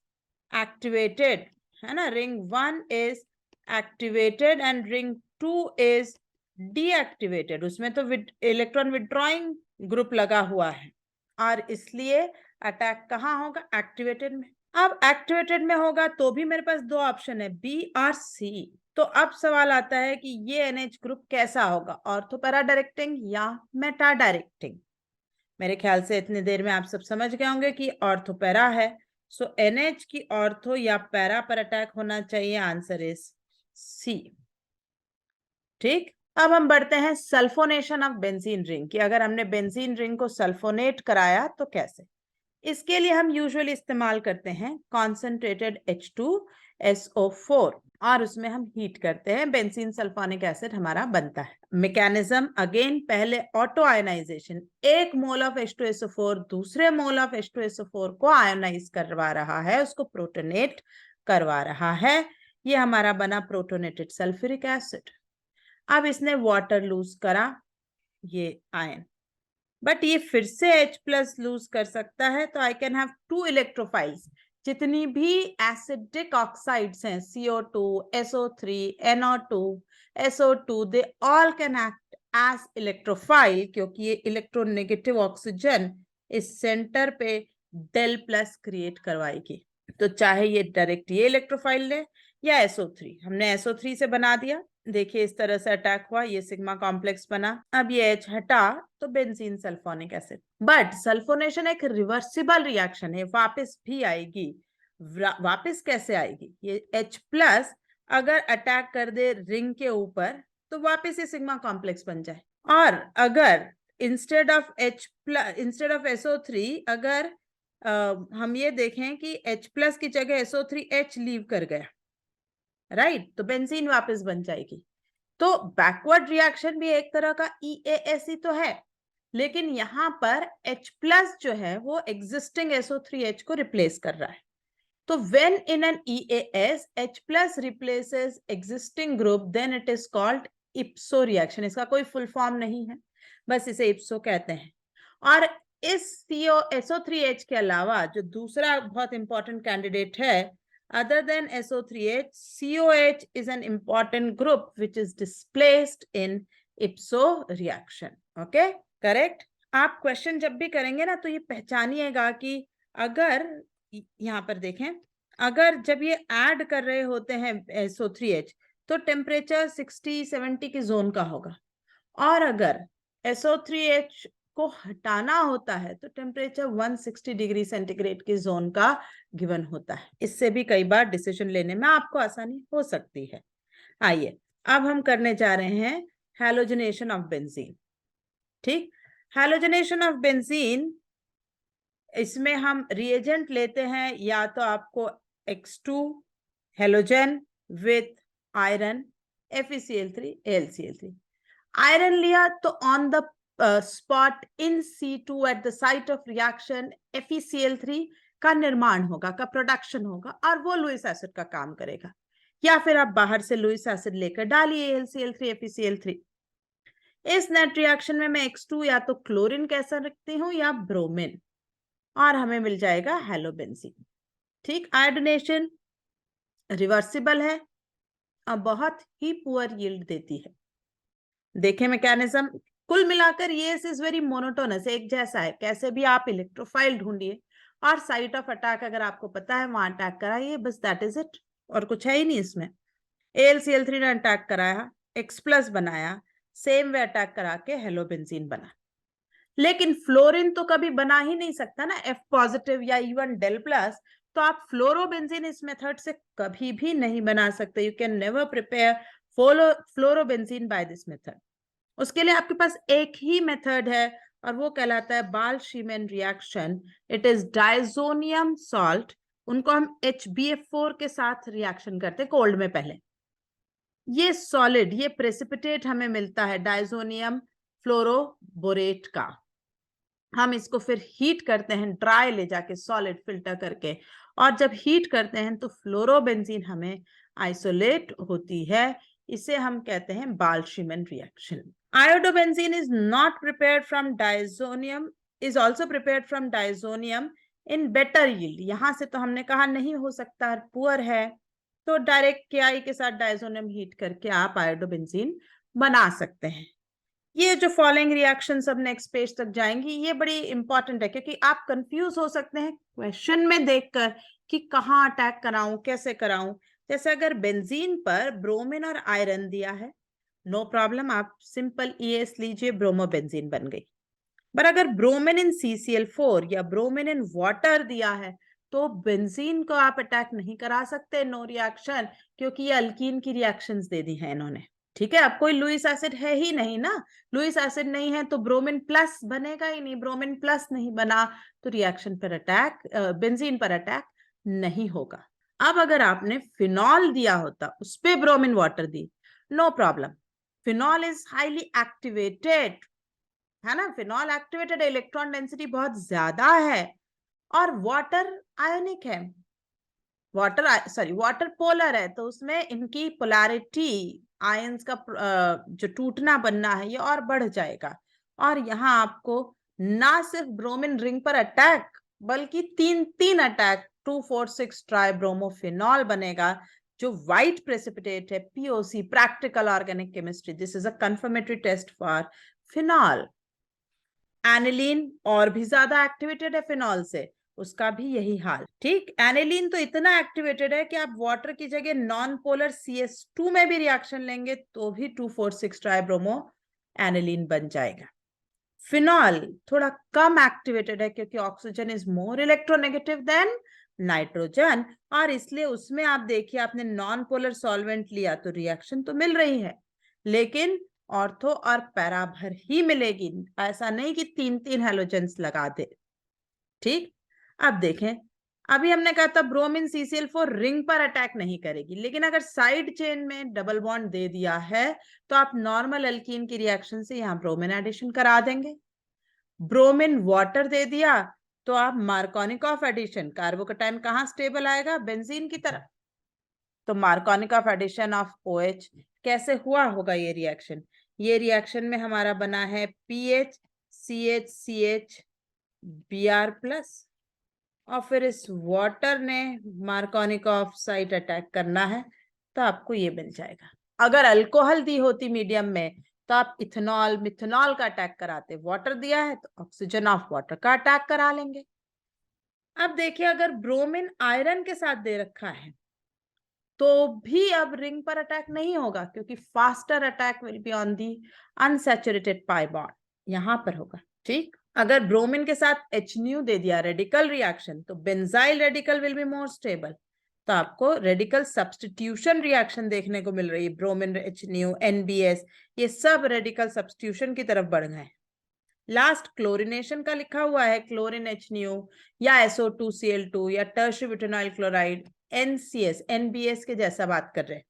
[SPEAKER 1] एक्टिवेटेड, है ना, ring 1 is activated and ring 2 is deactivated. उसमें तो इलेक्ट्रॉन विड्रॉइंग ग्रुप लगा हुआ है, और इसलिए अटैक कहाँ होगा? एक्टिवेटेड में। अब एक्टिवेटेड में होगा तो भी मेरे पास 2 ऑप्शन है, बी और सी। तो अब सवाल आता है कि ये NH ग्रुप कैसा होगा, ऑर्थो पैरा डायरेक्टिंग या मेटा डायरेक्टिंग? मेरे ख्याल से इतनी देर में आप सब समझ गए होंगे कि ऑर्थो पैरा है, सो NH की ऑर्थो या पैरा पर अटैक होना चाहिए। Answer is C. ठीक, अब हम बढ़ते हैं सल्फोनेशन ऑफ बेंजीन रिंग की। अगर हमने बेंजीन रिंग को सल्फोनेट कराया तो कैसे? इसके लिए हम यूजुअली इस्तेमाल करते हैं कॉन्सेंट्रेटेड H2SO4, और उसमें हम हीट करते हैं, बेंजीन सल्फोनिक एसिड हमारा बनता है। मैकेनिज्म अगेन, पहले auto ionization, 1 mole of H2SO4 दूसरे मोल ऑफ H2SO4 को आयोनाइज करवा रहा है, उसको प्रोटोनेट करवा रहा है। ये हमारा बना प्रोटोनेटेड सल्फ्यूरिक एसिड। अब इसने वाटर लूज करा, ये आयन, बट ये फिर से H+ लूज कर सकता है, तो आई कैन हैव 2 इलेक्ट्रोफाइल्स। जितनी भी एसिडिक ऑक्साइड्स हैं, CO2, SO3, NO2, SO2, they all can act as electrophile, क्योंकि ये इलेक्ट्रोनेगेटिव ऑक्सीजन इस सेंटर पे Del+ क्रिएट करवाएगी। तो चाहे ये डायरेक्ट ये इलेक्ट्रोफाइल ले या SO3, हमने SO3 से बना दिया। देखिए इस तरह से अटैक हुआ, ये सिग्मा कॉम्प्लेक्स बना। अब ये H हटा तो benzene sulphonic acid. But sulphonation एक रिवर्सिबल रिएक्शन है, वापस भी आएगी। वापस कैसे आएगी? ये H+ अगर अटैक कर दे रिंग के ऊपर तो वापस ये सिग्मा कॉम्प्लेक्स बन जाए, और अगर इंस्टेड ऑफ SO3 अगर हम ये देखें कि H+ की जगह SO3H लीव कर गया, राइट, तो बेंजीन वापस बन जाएगी। तो बैकवर्ड रिएक्शन भी एक तरह का EAS तो है, लेकिन यहां पर H+ जो है वो एग्जिस्टिंग SO3H को रिप्लेस कर रहा है। तो when in an EAS H+ replaces existing group, then it is called IPSO reaction। इसका कोई फुल फॉर्म नहीं है, बस इसे IPSO कहते हैं। और इस SO3H के अलावा जो दूसरा बहुत इंपॉर्टेंट कैंडिडेट है, other than SO3H, COH is an important group which is displaced in IPSO reaction. Okay, correct? आप क्वेश्चन जब भी करेंगे ना, तो ये पहचानिएगा कि अगर यहाँ पर देखें, अगर जब ये ऐड कर रहे होते हैं SO3H, तो टेम्परेचर 60-70 की जोन का होगा, और अगर SO3H को हटाना होता है तो टेम्परेचर 160 डिग्री सेंटीग्रेड की जोन का गिवन होता है। इससे भी कई बार डिसीजन लेने में आपको आसानी हो सकती है। आइए अब हम करने जा रहे हैं हैलोजनेशन ऑफ बेंजीन। ठीक, हैलोजनेशन ऑफ बेंजीन, इसमें हम रिएजेंट लेते हैं, या तो आपको X2 halogen with iron FeCl3 AlCl3। Iron लिया तो on the spot in C2 at the site of reaction FeCl3 का निर्माण होगा, का प्रोडक्शन होगा, और वो लुईस एसिड का काम करेगा। या फिर आप बाहर से लुईस एसिड लेकर डालिए AlCl3 FeCl3। इस नेट रिएक्शन में मैं X2 या तो क्लोरीन कह सकती हूँ या ब्रोमीन, और हमें मिल जाएगा हेलोबेंजीन। ठीक, आयोडीनेशन रिवर्सिबल है, बहुत ही पुअर यील्ड देती है। देखें मैकेनिज्म, कुल मिलाकर ये इज वेरी मोनोटोनस, एक जैसा है। कैसे भी आप इलेक्ट्रोफाइल ढूंढिए और साइट ऑफ अटैक अगर आपको पता है वहां अटैक कराइए, बस दैट इज इट, और कुछ है ही नहीं इसमें। AlCl3 ने अटैक कराया, X+ बनाया, सेम वे अटैक करा के हेलोबेंजीन बना। लेकिन फ्लोरीन तो कभी बना ही नहीं सकता ना, F+ या इवन Del+, तो आप फ्लोरोबेंजीन इस मेथड से कभी भी नहीं बना सकते। You can never prepare fluorobenzene by this method. उसके लिए आपके पास एक ही मेथड है और वो कहलाता है Balz Schiemann reaction. It is diazonium salt, उनको हम HbF4 के साथ रिएक्शन करते कोल्ड में पहले। ये सॉलिड, ये प्रेसिपिटेट हमें मिलता है डाइजोनियम फ्लोरोबोरेट का। हम इसको फिर हीट करते हैं ड्राई ले जाके सॉलिड फिल्टर करके, और जब हीट करते हैं तो फ्लोरोबेंजीन हमें आइसोलेट होती है। इसे हम कहते हैं बाल-शीमेन reaction. Iodobenzene is not prepared from diazonium, is also prepared from diazonium in better yield. यहां से तो हमने कहा नहीं हो सकता, पुअर है, तो डायरेक्ट KI के साथ डायजोनियम हीट करके आप आयोडोबेंजीन बना सकते हैं। ये जो फॉलोइंग रिएक्शन सब नेक्स्ट पेज तक जाएंगी, ये बड़ी इंपॉर्टेंट है क्योंकि आप कंफ्यूज हो सकते हैं क्वेश्चन में देखकर कि कहाँ अटैक कराऊं, कैसे कराऊं। जैसे अगर बेंजीन पर ब्रोमीन और आयरन दिया है, नो प्रॉब्लम, आप सिंपल ES लीजिए, ब्रोमोबेंजीन बन गई। पर अगर ब्रोमीन इन CCl4 या ब्रोमीन इन वाटर दिया है तो बेंजीन को आप अटैक नहीं करा सकते, नो रिएक्शन, क्योंकि ये अल्कीन की रिएक्शंस दे दी हैं इन्होंने। ठीक है, अब कोई लुइस एसिड है ही नहीं ना, लुइस एसिड नहीं है तो ब्रोमीन प्लस बनेगा ही नहीं, ब्रोमीन प्लस नहीं बना तो रिएक्शन पर अटैक, बेंजीन पर अटैक नहीं होगा। अब अगर आपने फिनॉल दिया होता, उस पे ब्रोमीन वाटर दी, no problem, phenol is highly activated, है ना, फिनॉल एक्टिवेटेड, इलेक्ट्रॉन डेंसिटी बहुत ज्यादा है, और वाटर आयनिक है, वाटर पोलर है, तो उसमें इनकी पोलैरिटी, आयंस का जो टूटना बनना है ये और बढ़ जाएगा। और यहाँ आपको ना सिर्फ ब्रोमीन रिंग पर अटैक, बल्कि तीन अटैक 2,4,6 ट्राइब्रोमोफिनॉल बनेगा, जो व्हाइट प्रेसिपिटेट है, POC, practical organic chemistry. This is a confirmatory test for phenol. Aniline और भी ज्यादा एक्टिवेटेड है फिनॉल से, उसका भी यही हाल। ठीक, एनिलीन तो इतना एक्टिवेटेड है कि आप वाटर की जगह नॉन पोलर CS2 में भी रिएक्शन लेंगे तो भी 2,4,6 ट्राइब्रोमो एनिलीन बन जाएगा। फिनॉल थोड़ा कम एक्टिवेटेड है क्योंकि oxygen is more electronegative than nitrogen, और इसलिए उसमें आप देखिए आपने नॉन पोलर सॉल्वेंट लिया तो रिएक्शन तो मिल रही है, लेकिन ऑर्थो और पैरा भर ही मिलेगी, ऐसा नहीं कि 3 हेलोजेंस लगा दे। ठीक, अब देखें, अभी हमने कहा था ब्रोमीन CCl4 रिंग पर अटैक नहीं करेगी, लेकिन अगर साइड चेन में डबल बॉन्ड दे दिया है तो आप नॉर्मल अल्कीन की रिएक्शन से यहां ब्रोमीन एडिशन करा देंगे। ब्रोमीन वाटर दे दिया तो आप मार्कोनिकॉफ एडिशन, कार्बोकैटायन कहां स्टेबल आएगा, बेंजीन की तरफ, तो मार्कोनिकॉफ एडिशन ऑफ OH कैसे हुआ होगा ये रिएक्शन, ये रिएक्शन में हमारा बना है PHCH Br+, और फिर इस वाटर ने मार्कोनिकॉफ साइट अटैक करना है तो आपको ये मिल जाएगा। अगर अल्कोहल दी होती मीडियम में तो आप इथेनॉल मिथेनॉल का अटैक कराते, वाटर दिया है तो ऑक्सीजन ऑफ वाटर का अटैक करा लेंगे। अब देखिए, अगर ब्रोमीन आयरन के साथ दे रखा है तो भी अब रिंग पर अटैक नहीं होगा, क्योंकि faster attack will be on the unsaturated pi bond, यहां पर होगा। ठीक, अगर ब्रोमीन के साथ HNu दे दिया रेडिकल रिएक्शन तो benzyl radical will be more stable, तो आपको रेडिकल सब्स्टिट्यूशन रिएक्शन देखने को मिल रही है, ब्रोमीन HNu NBS, ये सब रेडिकल सब्स्टिट्यूशन की तरफ बढ़ गए। लास्ट क्लोरिनेशन का लिखा हुआ है, क्लोरीन HNu या SO2Cl2 या टर्शियरी ब्यूटेनॉइल क्लोराइड NCS NBS के जैसा बात कर रहे हैं।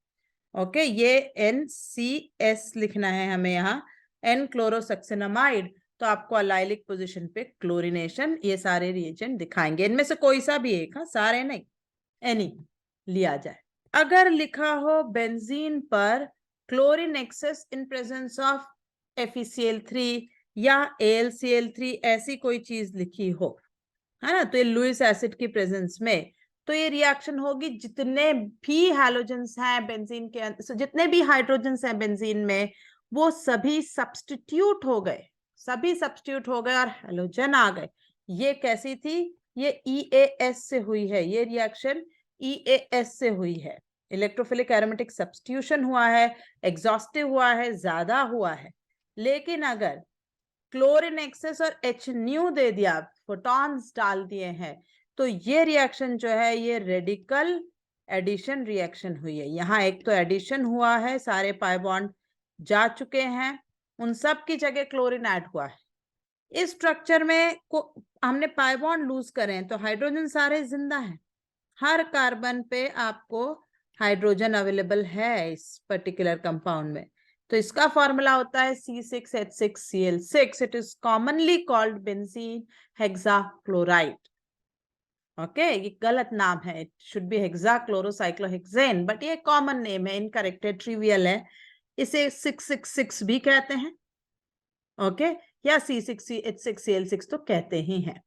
[SPEAKER 1] ओके, ये NCS लिखना है हमें यहाँ, N क्लोरोसक्सिनामाइड, तो आपको अलाइलिक पोजीशन पे क्लोरिनेशन ये सारे रिएजेंट दिखाएंगे, इनमें से कोई सा भी एक, सारे नहीं, एनी लिया जाए। अगर लिखा हो बेंजीन पर chlorine excess in presence of FeCl3 या AlCl3 ऐसी कोई चीज लिखी हो, है ना, तो ये लुइस एसिड की प्रेजेंस में तो ये रिएक्शन होगी, जितने भी हैलोजेंस हैं बेंजीन के अंदर, जितने भी हाइड्रोजन्स हैं बेंजीन में, वो सभी सब्स्टिट्यूट हो गए, सभी सब्स्टिट्यूट हो गए और हैलोजन आ गए। ये कैसी थी? ये EAS से हुई है, ये रिएक्शन EAS से हुई है। इलेक्ट्रोफिलिक एरोमेटिक सब्स्टिट्यूशन हुआ है, एग्जॉस्टिव हुआ है, ज्यादा हुआ है। लेकिन अगर क्लोरीन एक्सेस और H न्यू दे दिया, फोटॉन्स डाल दिए हैं, तो ये रिएक्शन जो है ये रेडिकल एडिशन रिएक्शन हुई है। यहाँ एक तो एडिशन हुआ है, सारे पाई बॉन्ड जा चुके हैं, उन सब की जगह क्लोरीन ऐड हुआ है। इस स्ट्रक्चर में हमने पाई बॉन्ड लूज करे हैं, तो हाइड्रोजन सारे जिंदा हैं। हर कार्बन पे आपको हाइड्रोजन अवेलेबल है इस पर्टिकुलर कंपाउंड में। तो इसका फॉर्मूला होता है C6H6Cl6। It is commonly called benzene hexachloride. Okay, ये गलत नाम है, इट शुड बी हेक्साक्लोरोसाइक्लोहेक्सेन, बट ये कॉमन नेम है, इनकरेक्ट है, ट्रिवियल है। इसे 666 भी कहते हैं, ओके, या C6H6Cl6 तो कहते ही हैं।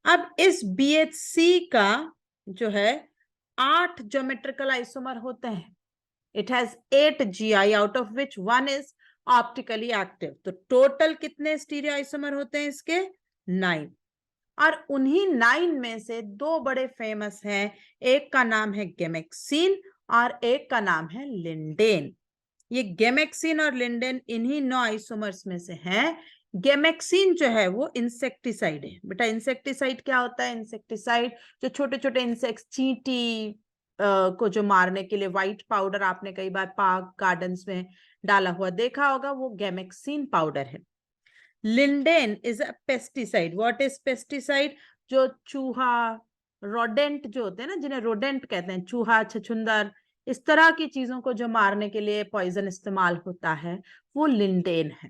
[SPEAKER 1] अब इस BHC का जो है 8 ज्योमेट्रिकल आइसोमर होते हैं। It has 8 GI, out of which 1 is optically active. तो टोटल कितने स्टीरियो आइसोमर होते हैं इसके? 9। और उन्हीं 9 में से 2 बड़े फेमस हैं, एक का नाम है गेमेक्सिन और एक का नाम है लिंडेन। ये गेमेक्सिन और लिंडेन इन्हीं 9 आइसोमर्स में से हैं। गेमेक्सिन जो है वो इंसेक्टिसाइड है। बेटा इंसेक्टिसाइड क्या होता है? इंसेक्टिसाइड जो छोटे छोटे इंसेक्ट्स, चींटी को जो मारने के लिए व्हाइट पाउडर आपने कई बार पार्क गार्डन्स में डाला हुआ देखा होगा, वो गेमेक्सिन पाउडर है। Lindane is a pesticide. What is pesticide? जो चूहा, रोडेंट जो होते हैं ना, जिन्हें रोडेंट कहते हैं, चूहा, छछुंदर, इस तरह की चीजों को जो मारने के लिए पॉइजन इस्तेमाल होता है, वो लिंडेन है।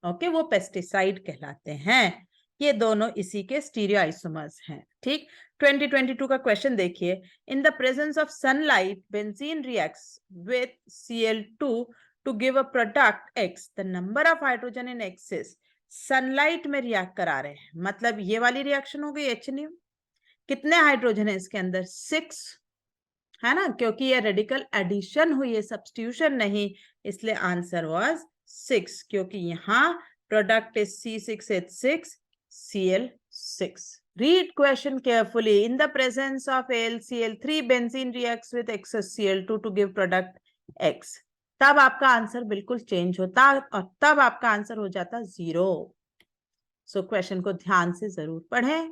[SPEAKER 1] ओके, वो पेस्टिसाइड कहलाते हैं। ये दोनों इसी के स्टीरियो आइसोमर्स हैं। ठीक, 2022 का क्वेश्चन देखिए। In the presence of sunlight benzene reacts with Cl2 to give a product X, the number of hydrogen in X is. Sunlight में रिएक्ट करा रहे हैं, मतलब ये वाली रिएक्शन हो गई H न्यू। कितने हाइड्रोजन है इसके अंदर? 6 है ना, क्योंकि ये रेडिकल एडिशन हुई है, सब्स्टिट्यूशन नहीं, इसलिए आंसर वाज 6, क्योंकि यहाँ product is C6H6Cl6। Read question carefully. In the presence of AlCl3, benzene reacts with excess Cl2 to give product X. तब आपका आंसर बिल्कुल चेंज होता और तब आपका आंसर हो जाता 0। सो क्वेश्चन को ध्यान से जरूर पढ़ें।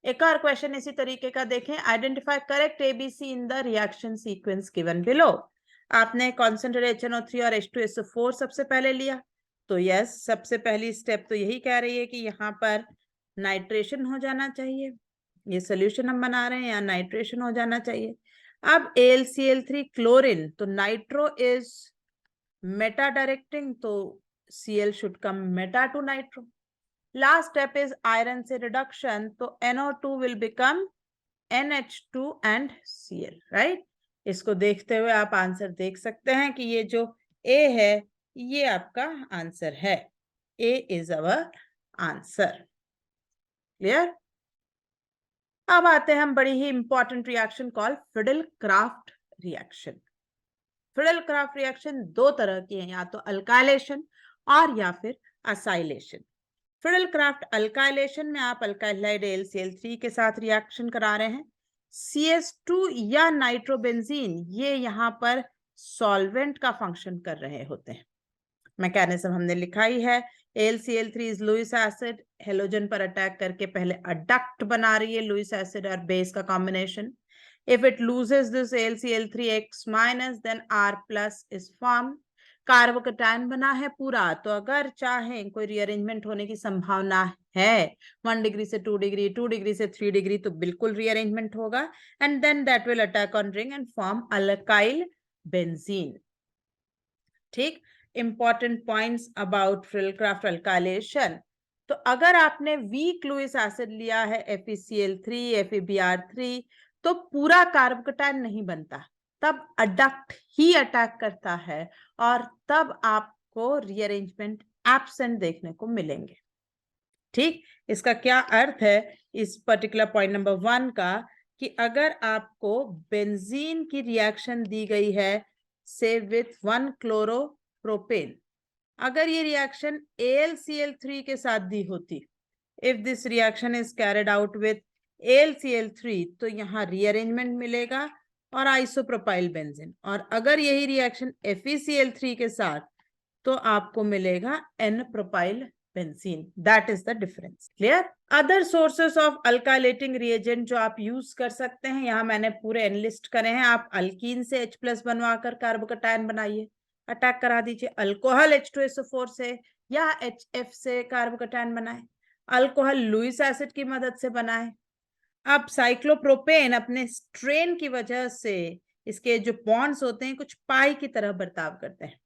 [SPEAKER 1] एक और क्वेश्चन इसी तरीके का देखें। Identify correct ABC in the reaction sequence given below. आपने कॉन्सेंट्रेट HNO3 और H2SO4 सबसे पहले लिया, तो यस, सबसे पहली स्टेप तो यही कह रही है कि यहाँ पर नाइट्रेशन हो जाना चाहिए। ये सोल्यूशन हम बना रहे हैं, यहाँ नाइट्रेशन हो जाना चाहिए। अब AlCl3 क्लोरीन, तो नाइट्रो इज मेटा डायरेक्टिंग, तो Cl should come Meta to nitro. Last step is iron से रिडक्शन, तो NO2 will become NH2 and Cl, right. इसको देखते हुए आप आंसर देख सकते हैं कि ये जो A है ये आपका आंसर है। A is our answer. Clear? अब आते हैं हम बड़ी ही important reaction call Friedel Crafts reaction. Friedel Crafts reaction 2 तरह की है, या तो अल्काइलेशन और या फिर असाइलेशन। फिडेल-क्राफ्ट अल्काइलेशन में आप अल्काइल हाइड AlCl3 के साथ रिएक्शन करा रहे हैं। CS2 या नाइट्रोबेंजीन ये यहाँ पर सॉल्वेंट का फंक्शन कर रहे होते हैं। मैकेनिज्म हमने लिखा ही है। AlCl3 is Lewis acid, halogen पर अटैक करके पहले अडक्ट बना रही है, लुईस एसिड और बेस का combination. If it loses this AlCl3X minus, then R plus is formed. Carbocation बना है पूरा, तो अगर चाहें कोई रीअरेंजमेंट होने की संभावना है 1 डिग्री से 2 डिग्री, 2 डिग्री से 3 डिग्री, तो बिल्कुल रीअरेंजमेंट होगा, and then that will attack on ring and form alkyl benzene. ठीक, important points about Friedel Crafts alkylation. तो अगर आपने वीक लुईस एसिड लिया है FeCl3, FeBr3, तो पूरा कार्बोकैटायन नहीं बनता, तब अडक्ट ही अटैक करता है और तब आपको रीअरेंजमेंट एब्सेंट देखने को मिलेंगे। ठीक, इसका क्या अर्थ है इस पर्टिकुलर पॉइंट नंबर 1 का, कि अगर आपको बेंजीन की रिएक्शन दी गई है से विथ 1 क्लोरोप्रोपेन, अगर ये रिएक्शन AlCl3 के साथ दी होती, if this reaction is carried out with AlCl3, तो यहाँ रीअरेंजमेंट मिलेगा और आइसोप्रोपाइल बेंजीन, और अगर यही रिएक्शन FeCl3 के साथ, तो आपको मिलेगा N propyl benzene. That is the difference. Clear? Other sources of alkylating reagent जो आप यूज कर सकते हैं, यहाँ मैंने पूरे एनलिस्ट करे हैं. आप अल्कीन से H+ बनवाकर कार्बोकैटायन बनाइए, अटैक करा दीजिए. अल्कोहल H2SO4 से या HF से कार्बोकैटायन बनाए. अल्कोहल लुईस एसिड की मदद से बनाए. अब साइक्लोप्रोपेन अपने स्ट्रेन की वजह से इसके जो बॉन्ड्स होते हैं कुछ पाई की तरह बर्ताव करते हैं.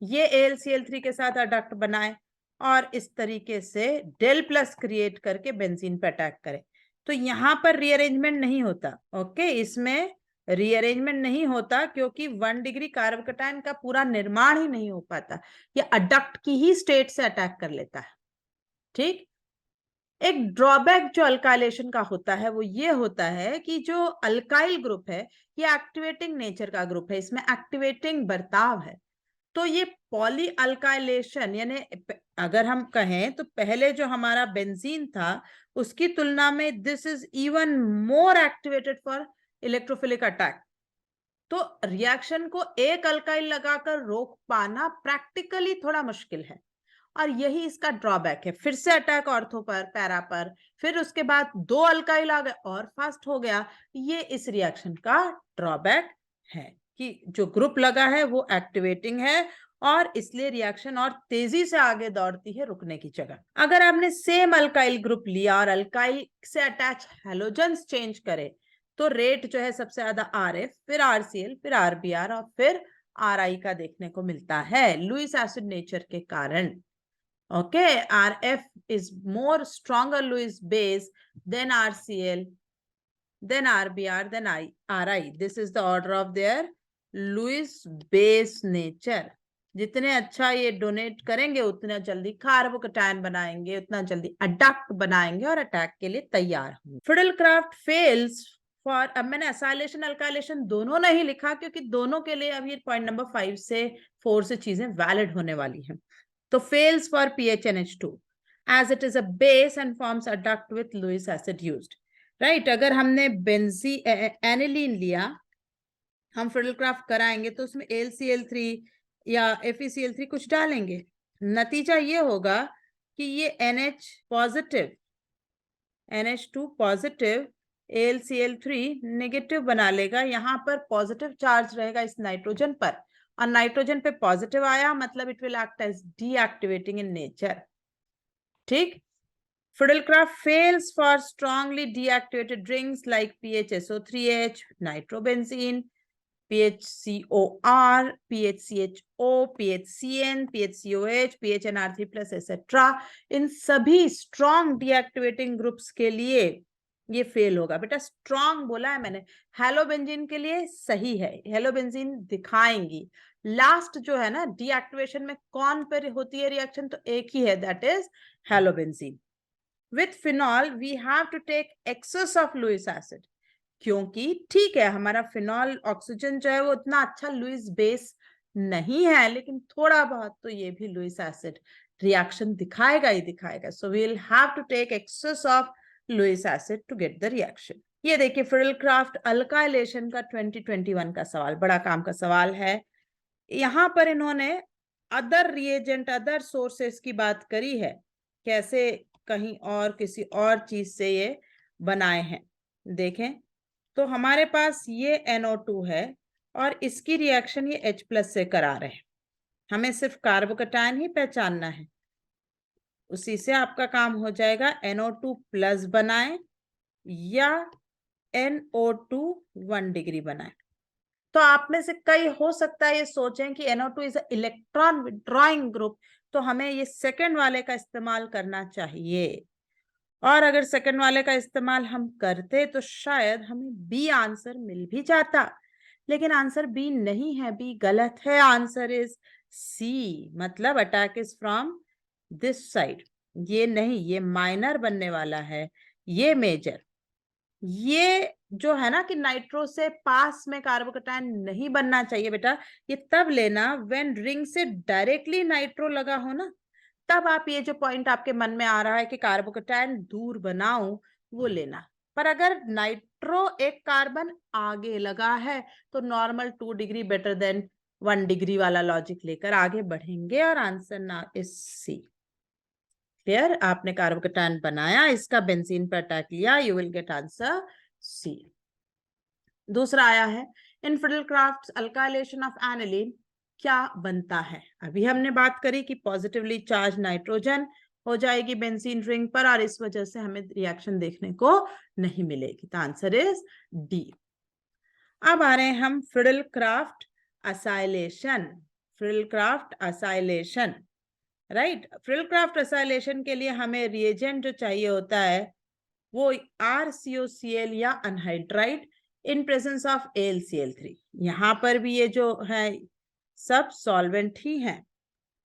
[SPEAKER 1] ये AlCl3 के साथ अडक्ट बनाए और इस तरीके से डेल प्लस क्रिएट करके बेंजीन पे अटैक करे. तो यहाँ पर रीअरेंजमेंट नहीं होता. ओके, इसमें रीअरेंजमेंट नहीं होता क्योंकि 1 डिग्री कार्बोकैटायन का पूरा निर्माण ही नहीं हो पाता. ये अडक्ट की ही स्टेट से अटैक कर लेता है. ठीक. एक ड्रॉबैक जो अल्काइलेशन का होता है वो ये होता है कि जो अल्काइल ग्रुप है ये एक्टिवेटिंग नेचर का ग्रुप है, इसमें एक्टिवेटिंग बर्ताव है. तो ये पॉली अल्काइलेशन, यानी अगर हम कहें तो पहले जो हमारा बेंजीन था उसकी तुलना में this is even more activated for electrophilic attack. तो रिएक्शन को एक अल्काइल लगाकर रोक पाना प्रैक्टिकली थोड़ा मुश्किल है, और यही इसका ड्रॉबैक है. फिर से अटैक ऑर्थो पर, पैरा पर, फिर उसके बाद 2 अल्काइल आ गए और फास्ट हो गया. ये इस रिएक्शन का ड्रॉबैक है कि जो ग्रुप लगा है वो एक्टिवेटिंग है और इसलिए रिएक्शन और तेजी से आगे दौड़ती है रुकने की जगह. अगर आपने सेम अल्काइल ग्रुप लिया और अल्काइल से अटैच हैलोजन्स चेंज करे तो रेट जो है सबसे ज्यादा RF, फिर RCl, फिर RBr और फिर RI का देखने को मिलता है लुईस एसिड नेचर के कारण. Okay, RF is more stronger Lewis base than RCl, then RBr, then RI. This is the order of their Lewis base nature. जितने अच्छा ये डोनेट करेंगे उतना जल्दी कार्बोकैटायन बनाएंगे, उतना जल्दी अडक्ट बनाएंगे और अटैक के लिए तैयार होंगे. फिडेलक्राफ्ट फेल्स फॉर, अब मैंने असाइलेशन अल्काइलेशन दोनों नहीं लिखा क्योंकि दोनों के लिए अब ये पॉइंट नंबर 5 से 4 से चीजें वैलिड होने वाली हैं. तो fails for PHNH2 as it is a base and forms a duct with Lewis acid used. Right? अगर हमने एनिलीन लिया, हम फिडेलक्राफ्ट कराएंगे तो उसमें AlCl3 या FeCl3 कुछ डालेंगे. नतीजा ये होगा कि ये NH positive, NH2 positive AlCl3 negative बना लेगा. यहाँ पर पॉजिटिव चार्ज रहेगा इस नाइट्रोजन पर, और नाइट्रोजन पे पॉजिटिव आया मतलब it will act as deactivating in nature. ठीक. Friedel Crafts fails for strongly deactivated rings like PHSO3H, nitrobenzene, PHCOR, PHCHO, PHCN, PHCOH, PHNR3+, etc. इन सभी स्ट्रॉन्ग डीएक्टिवेटिंग ग्रुप्स के लिए ये फेल होगा. बेटा स्ट्रॉन्ग बोला है मैंने, हेलोबेंजीन के लिए सही है, हेलोबेंजीन दिखाएंगी. लास्ट जो है ना डीएक्टिवेशन में कौन पर होती है रिएक्शन, तो एक ही है, that is halobenzene. With phenol we have to take excess of Lewis acid, क्योंकि ठीक है हमारा फिनॉल ऑक्सीजन जो है वो इतना अच्छा लुईस बेस नहीं है, लेकिन थोड़ा बहुत तो ये भी लुईस एसिड रिएक्शन दिखाएगा ही दिखाएगा. So we will have to take excess of Lewis acid to get the reaction. ये देखिए फिडेलक्राफ्ट अल्काइलेशन का 2021 का सवाल, बड़ा काम का सवाल है. यहाँ पर इन्होंने अदर रिएजेंट, अदर सोर्सेस की बात करी है, कैसे कहीं और किसी और चीज से ये बनाए हैं. देखें तो हमारे पास ये NO2 है और इसकी रिएक्शन ये H+ से करा रहे हैं. हमें सिर्फ कार्बोकैटायन ही पहचानना है, उसी से आपका काम हो जाएगा. NO2+ बनाए या NO2 1 डिग्री बनाए. तो आप में से कई हो सकता है ये सोचें कि NO2 is electron withdrawing group, तो हमें ये सेकंड वाले का इस्तेमाल करना चाहिए. और अगर सेकंड वाले का इस्तेमाल हम करते तो शायद हमें B आंसर मिल भी जाता, लेकिन आंसर B नहीं है, B गलत है. आंसर इज C, मतलब attack is from this side. ये नहीं, ये माइनर बनने वाला है, ये मेजर. ये जो है ना कि नाइट्रो से पास में कार्बोकैटायन नहीं बनना चाहिए बेटा, ये तब लेना व्हेन रिंग से डायरेक्टली नाइट्रो लगा हो ना, तब आप ये जो पॉइंट आपके मन में आ रहा है कि कार्बोकैटायन दूर बनाओ, वो लेना। पर अगर नाइट्रो एक कार्बन आगे लगा है तो normal 2 degree better than 1 degree वाला लॉजिक लेकर आगे बढ़ेंगे और आंसर ना इज सी। क्लियर? आपने कार्बोकैटायन बनाया, इसका बेंजीन पर अटैक लिया, you will get answer C. दूसरा आया है, in Friedel Crafts alkylation of aniline क्या बनता है? अभी हमने बात करी कि पॉजिटिवली चार्ज नाइट्रोजन हो जाएगी बेंजीन रिंग पर और इस वजह से हमें रिएक्शन देखने को नहीं मिलेगी। तो आंसर इज डी। अब आ रहे हैं हम Friedel Crafts acylation. Friedel Crafts acylation, right? Friedel Crafts acylation के लिए हमें रिएजेंट जो चाहिए होता है वो RCOCl या anhydride in presence of AlCl3। यहाँ पर भी ये जो है सब सॉल्वेंट ही हैं।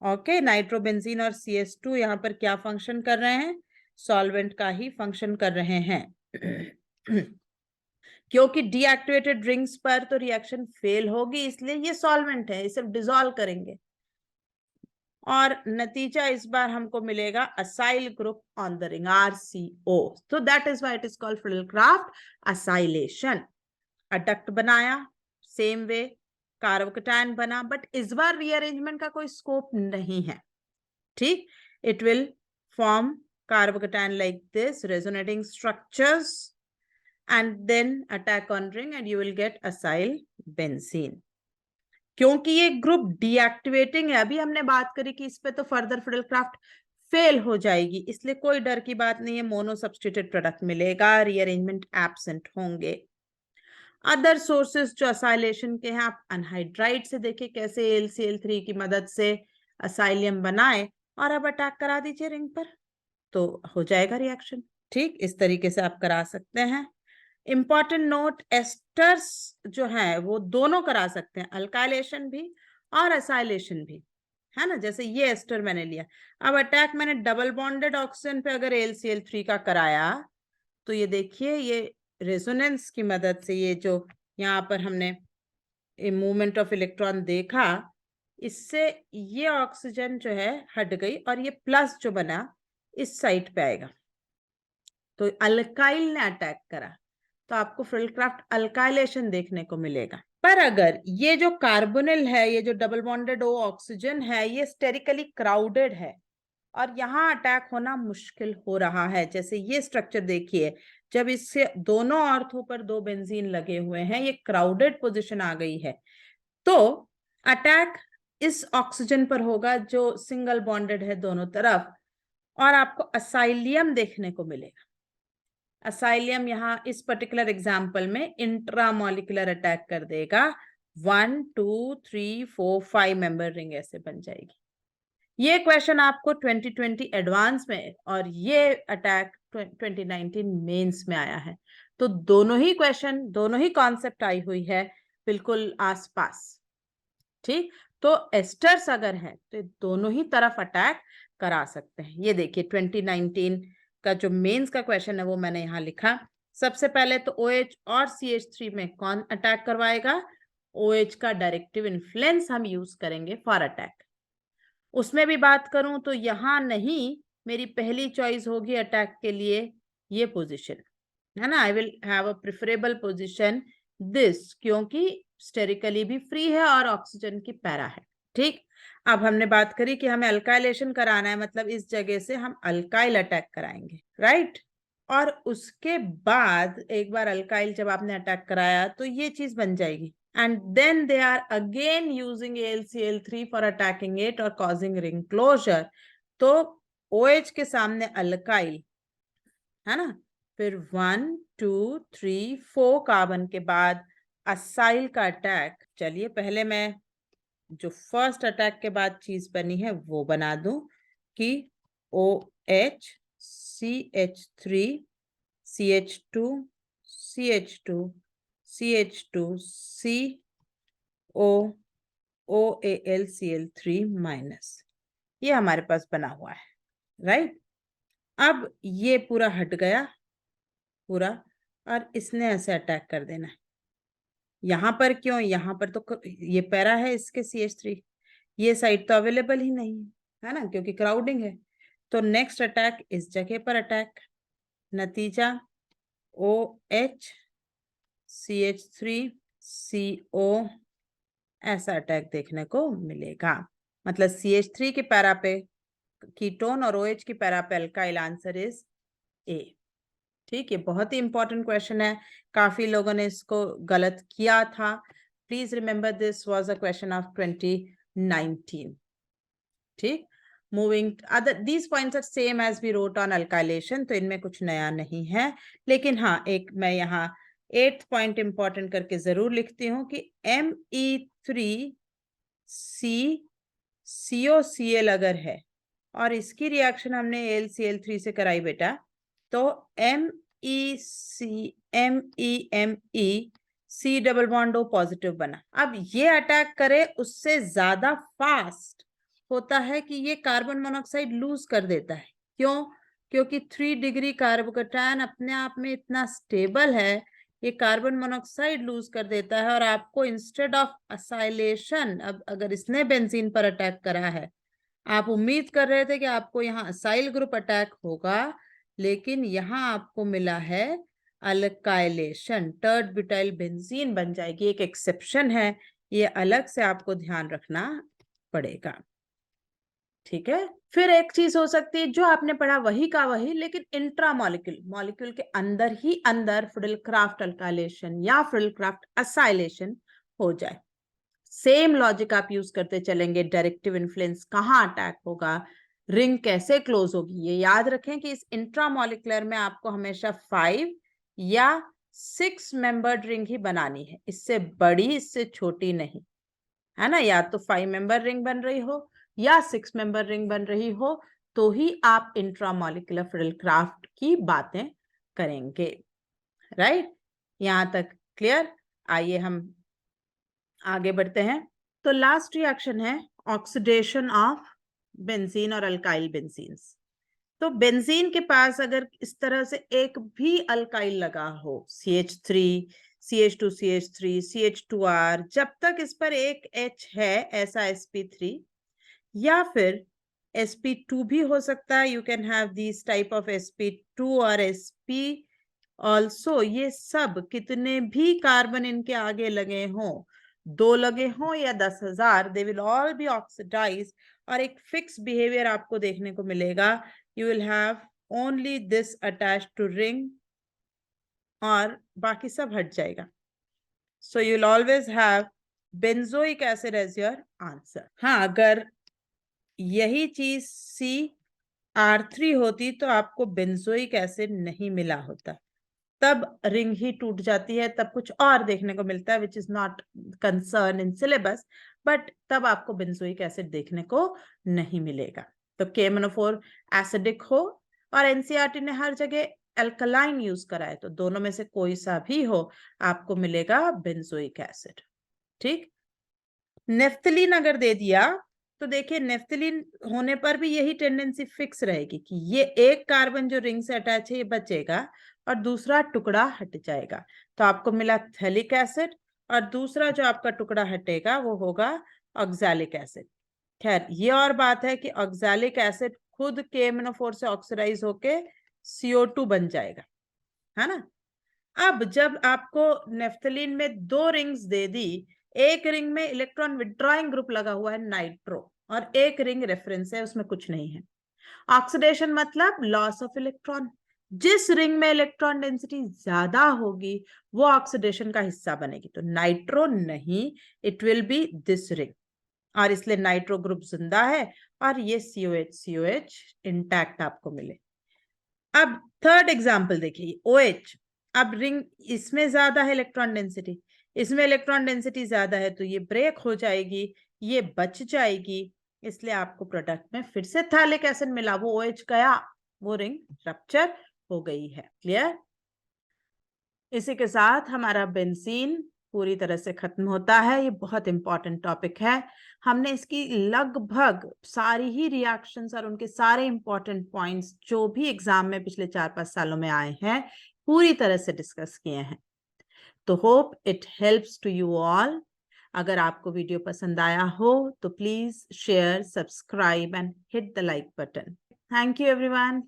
[SPEAKER 1] ओके, नाइट्रोबेंजीन और CS2 यहाँ पर क्या फंक्शन कर रहे हैं? सॉल्वेंट का ही फंक्शन कर रहे हैं। क्योंकि डीएक्टिवेटेड रिंग्स पर तो रिएक्शन फेल होगी, इसलिए ये सॉल्वेंट है, इसे डिसॉल्व करेंगे और नतीजा इस बार हमको मिलेगा acyl group on the ring RCO। तो that is why it is called Friedel Crafts acylation. Adduct बनाया, सेम वे कार्बोकैटायन बना, बट इस बार रीअरेंजमेंट का कोई स्कोप नहीं है। ठीक, it will form carbocation like this resonating structures and then attack on ring and you will get acyl benzene. क्योंकि ये ग्रुप डीएक्टिवेटिंग है, अभी हमने बात करी कि इस पे तो फर्दर फिडेलक्राफ्ट फेल हो जाएगी, इसलिए कोई डर की बात नहीं है, मोनो सब्स्टिट्यूटेड प्रोडक्ट मिलेगा, रीअरेंजमेंट एब्सेंट होंगे। अदर सोर्सेस जो असाइलेशन के हैं, आप अनहाइड्राइड से देखिए कैसे AlCl3 की मदद से असाइलियम बनाए और अब अटैक करा दीजिए रिंग पर, तो हो जाएगा रिएक्शन। ठीक, इस तरीके से आप करा सकते हैं। इंपॉर्टेंट नोट, एस्टर्स जो है वो दोनों करा सकते हैं, अल्काइलेशन भी और असाइलेशन भी, है ना? जैसे ये एस्टर मैंने लिया, अब अटैक मैंने डबल बॉन्डेड ऑक्सीजन पे अगर AlCl3 का कराया तो ये देखिए ये रेजोनेंस की मदद से ये जो यहाँ पर हमने मूवमेंट ऑफ इलेक्ट्रॉन देखा, इससे ये ऑक्सीजन जो है हट गई और ये प्लस जो बना इस साइड पे आएगा, तो अल्काइल ने अटैक करा, तो आपको फिडेलक्राफ्ट अल्काइलेशन देखने को मिलेगा। पर अगर ये जो कार्बोनिल है, ये जो डबल बॉन्डेड O ऑक्सीजन है, ये स्टेरिकली क्राउडेड है और यहाँ अटैक होना मुश्किल हो रहा है। जैसे ये स्ट्रक्चर देखिए, जब इससे दोनों ऑर्थो पर 2 बेंजीन लगे हुए हैं, ये क्राउडेड पोजीशन आ गई है, तो अटैक इस ऑक्सीजन पर होगा जो सिंगल बॉन्डेड है दोनों तरफ, और आपको असाइलियम देखने को मिलेगा। असाइलियम यहाँ इस पर्टिकुलर एग्जाम्पल में इंट्रामोलिकुलर अटैक कर देगा, 1 2 3 4 5 मेंबर रिंग ऐसे बन जाएगी। ये क्वेश्चन आपको 2020 एडवांस में और ये अटैक 2019 मेंस में आया है, तो दोनों ही क्वेश्चन, दोनों ही कॉन्सेप्ट आई हुई है बिल्कुल आसपास। ठीक, तो एस्टर्स अगर है तो दोनों ही तरफ अटैक करा सकते हैं। ये देखिए 2019 का जो मेंस का क्वेश्चन है वो मैंने यहाँ लिखा। सबसे पहले तो OH और CH3 में कौन अटैक करवाएगा? OH का डायरेक्टिव इन्फ्लुएंस हम यूज करेंगे फॉर अटैक। उसमें भी बात करूं तो यहाँ नहीं, मेरी पहली चॉइस होगी अटैक के लिए ये पोजीशन, है ना? I will have a preferable position this, क्योंकि स्टेरिकली भी फ्री है और ऑक्सीजन की पैरा है। ठीक, अब हमने बात करी कि हमें अल्काइलेशन कराना है, मतलब इस जगह से हम अल्काइल अटैक कराएंगे, राइट? और उसके बाद एक बार अल्काइल जब आपने अटैक कराया तो ये चीज बन जाएगी, and then they are again using AlCl3 for attacking it or causing ring closure। तो OH के सामने अल्काइल, है ना? फिर 1 2 3 4 कार्बन के बाद असाइल का अटैक। चलिए पहले मैं जो फर्स्ट अटैक के बाद चीज बनी है वो बना दूं कि OH CH3 CH2 CH2 CH2 CO OAlCl3 minus, ये हमारे पास बना हुआ है, राइट? अब ये पूरा हट गया पूरा, और इसने ऐसे अटैक कर देना है। यहाँ पर क्यों, यहाँ पर तो ये पैरा है इसके CH3, ये साइड तो अवेलेबल ही नहीं है ना, क्योंकि क्राउडिंग है। तो नेक्स्ट अटैक इस जगह पर अटैक, नतीजा OH CH3 CO ऐसा अटैक देखने को मिलेगा। मतलब CH3 के पैरा पे कीटोन और OH की पैरा पे अल्काइल, आंसर इज A। ठीक, ये बहुत ही इंपॉर्टेंट क्वेश्चन है, काफी लोगों ने इसको गलत किया था। Please remember this was a question of 2019। ठीक, moving other these points are same as we wrote on alkylation, तो इनमें कुछ नया नहीं है। लेकिन हाँ, एक मैं यहाँ 8th पॉइंट इंपॉर्टेंट करके जरूर लिखती हूँ कि Me3CCOCl अगर है और इसकी रिएक्शन हमने AlCl3 से कराई बेटा, तो MEC double bond O positive बना। अब ये अटैक करे उससे ज्यादा फास्ट होता है कि ये कार्बन मोनोऑक्साइड लूज कर देता है। क्यों? क्योंकि 3 डिग्री कार्बोकैटायन अपने आप में इतना स्टेबल है, ये कार्बन मोनोऑक्साइड लूज कर देता है। और आपको इंस्टेड ऑफ असाइलेशन, अब अगर इसने बेंजीन पर अटैक करा है, आप उम्मीद कर रहे थे कि आपको यहाँ असाइल ग्रुप अटैक होगा, लेकिन यहाँ आपको मिला है अल्काइलेशन, टर्ड ब्यूटाइल बेंजीन बन जाएगी। एक एक्सेप्शन है, ये अलग से आपको ध्यान रखना पड़ेगा। ठीक है, फिर एक चीज हो सकती है जो आपने पढ़ा वही का वही, लेकिन इंट्रा मॉलिक्यूल, मॉलिक्यूल के अंदर ही अंदर फ्रिडल-क्राफ्ट अल्काइलेशन या फ्रिडल-क्राफ्ट असाइलेशन हो जाए। सेम लॉजिक आप यूज करते चलेंगे। डायरेक्टिव इन्फ्लुएंस कहाँ अटैक होगा, रिंग कैसे क्लोज होगी, ये याद रखें कि इस इंट्रामोलिकुलर में आपको हमेशा 5 या 6 मेंबर्ड रिंग ही बनानी है, इससे बड़ी इससे छोटी नहीं, है ना। या तो 5 मेंबर रिंग बन रही हो या 6 मेंबर रिंग बन रही हो, तो ही आप इंट्रामोलिकुलर फ्रिडल-क्राफ्ट की बातें करेंगे। राइट, यहां तक क्लियर। आइए हम आगे बढ़ते हैं। तो लास्ट रिएक्शन है ऑक्सीडेशन ऑफ बेंजीन और अल्काइल बेंजीन्स। तो बेंजीन के पास अगर इस तरह से एक भी अल्काइल लगा हो, CH3 CH2 CH3 CH2R, जब तक इस पर एक H है ऐसा sp3, या फिर sp2 भी हो सकता है, you can have this type of sp2 और sp ऑल्सो। ये सब कितने भी कार्बन इनके आगे लगे हों, 2 लगे हों या 10,000, they will all be oxidize. और एक फिक्स बिहेवियर आपको देखने को मिलेगा, you will have only this attach to ring और बाकी सब हट जाएगा। So you will always have benzoic acid as your answer. हाँ, अगर यही चीज CR3 होती तो आपको बेंजोइक एसिड नहीं मिला होता, तब रिंग ही टूट जाती है, तब कुछ और देखने को मिलता है which is not concern in syllabus, but तब आपको बेंजोइक एसिड देखने को नहीं मिलेगा। तो KMnO4 एसिडिक हो और एनसीईआरटी ने हर जगह अल्कलाइन यूज करा है, तो दोनों में से कोई सा भी हो आपको मिलेगा बेंजोइक एसिड। ठीक, नेफ्थलीन अगर दे दिया तो देखिए नेफ्थलीन होने पर भी यही टेंडेंसी फिक्स रहेगी कि ये एक कार्बन जो रिंग से अटैच है ये बचेगा और दूसरा टुकड़ा हट जाएगा। तो आपको मिला थैलिक एसिड और दूसरा जो आपका टुकड़ा हटेगा वो होगा ऑक्सैलिक एसिड। खैर, ये और बात है कि ऑक्सैलिक एसिड खुद KMnO4 से ऑक्सीडाइज होके CO2 बन जाएगा, है ना। अब जब आपको नेफ्थलीन में 2 रिंग्स दे दी, एक रिंग में इलेक्ट्रॉन विड्रॉइंग ग्रुप लगा हुआ है नाइट्रो और एक रिंग रेफरेंस है, उसमें कुछ नहीं है। ऑक्सीडेशन मतलब लॉस ऑफ इलेक्ट्रॉन। जिस रिंग में इलेक्ट्रॉन डेंसिटी ज्यादा होगी वो ऑक्सीडेशन का हिस्सा बनेगी, तो नाइट्रो नहीं, it will B this ring, और इसलिए नाइट्रो ग्रुप जिंदा है और ये COH इंटैक्ट आपको मिले। अब थर्ड एग्जाम्पल देखिए, OH। अब रिंग इसमें ज्यादा है इलेक्ट्रॉन डेंसिटी, इसमें इलेक्ट्रॉन डेंसिटी ज्यादा है, तो ये ब्रेक हो जाएगी, ये बच जाएगी, इसलिए आपको प्रोडक्ट में फिर से थैलिक एसिड मिला, वो OH गया, वो रिंग रप्चर हो गई है। क्लियर। इसी के साथ हमारा बेंजीन पूरी तरह से खत्म होता है। ये बहुत इंपॉर्टेंट टॉपिक है, हमने इसकी लगभग सारी ही रिएक्शंस और उनके सारे इंपॉर्टेंट पॉइंट्स जो भी एग्जाम में पिछले 4-5 सालों में आए हैं पूरी तरह से डिस्कस किए हैं। तो hope it helps to you all. अगर आपको वीडियो पसंद आया हो तो please share, subscribe and hit the like button. Thank you everyone.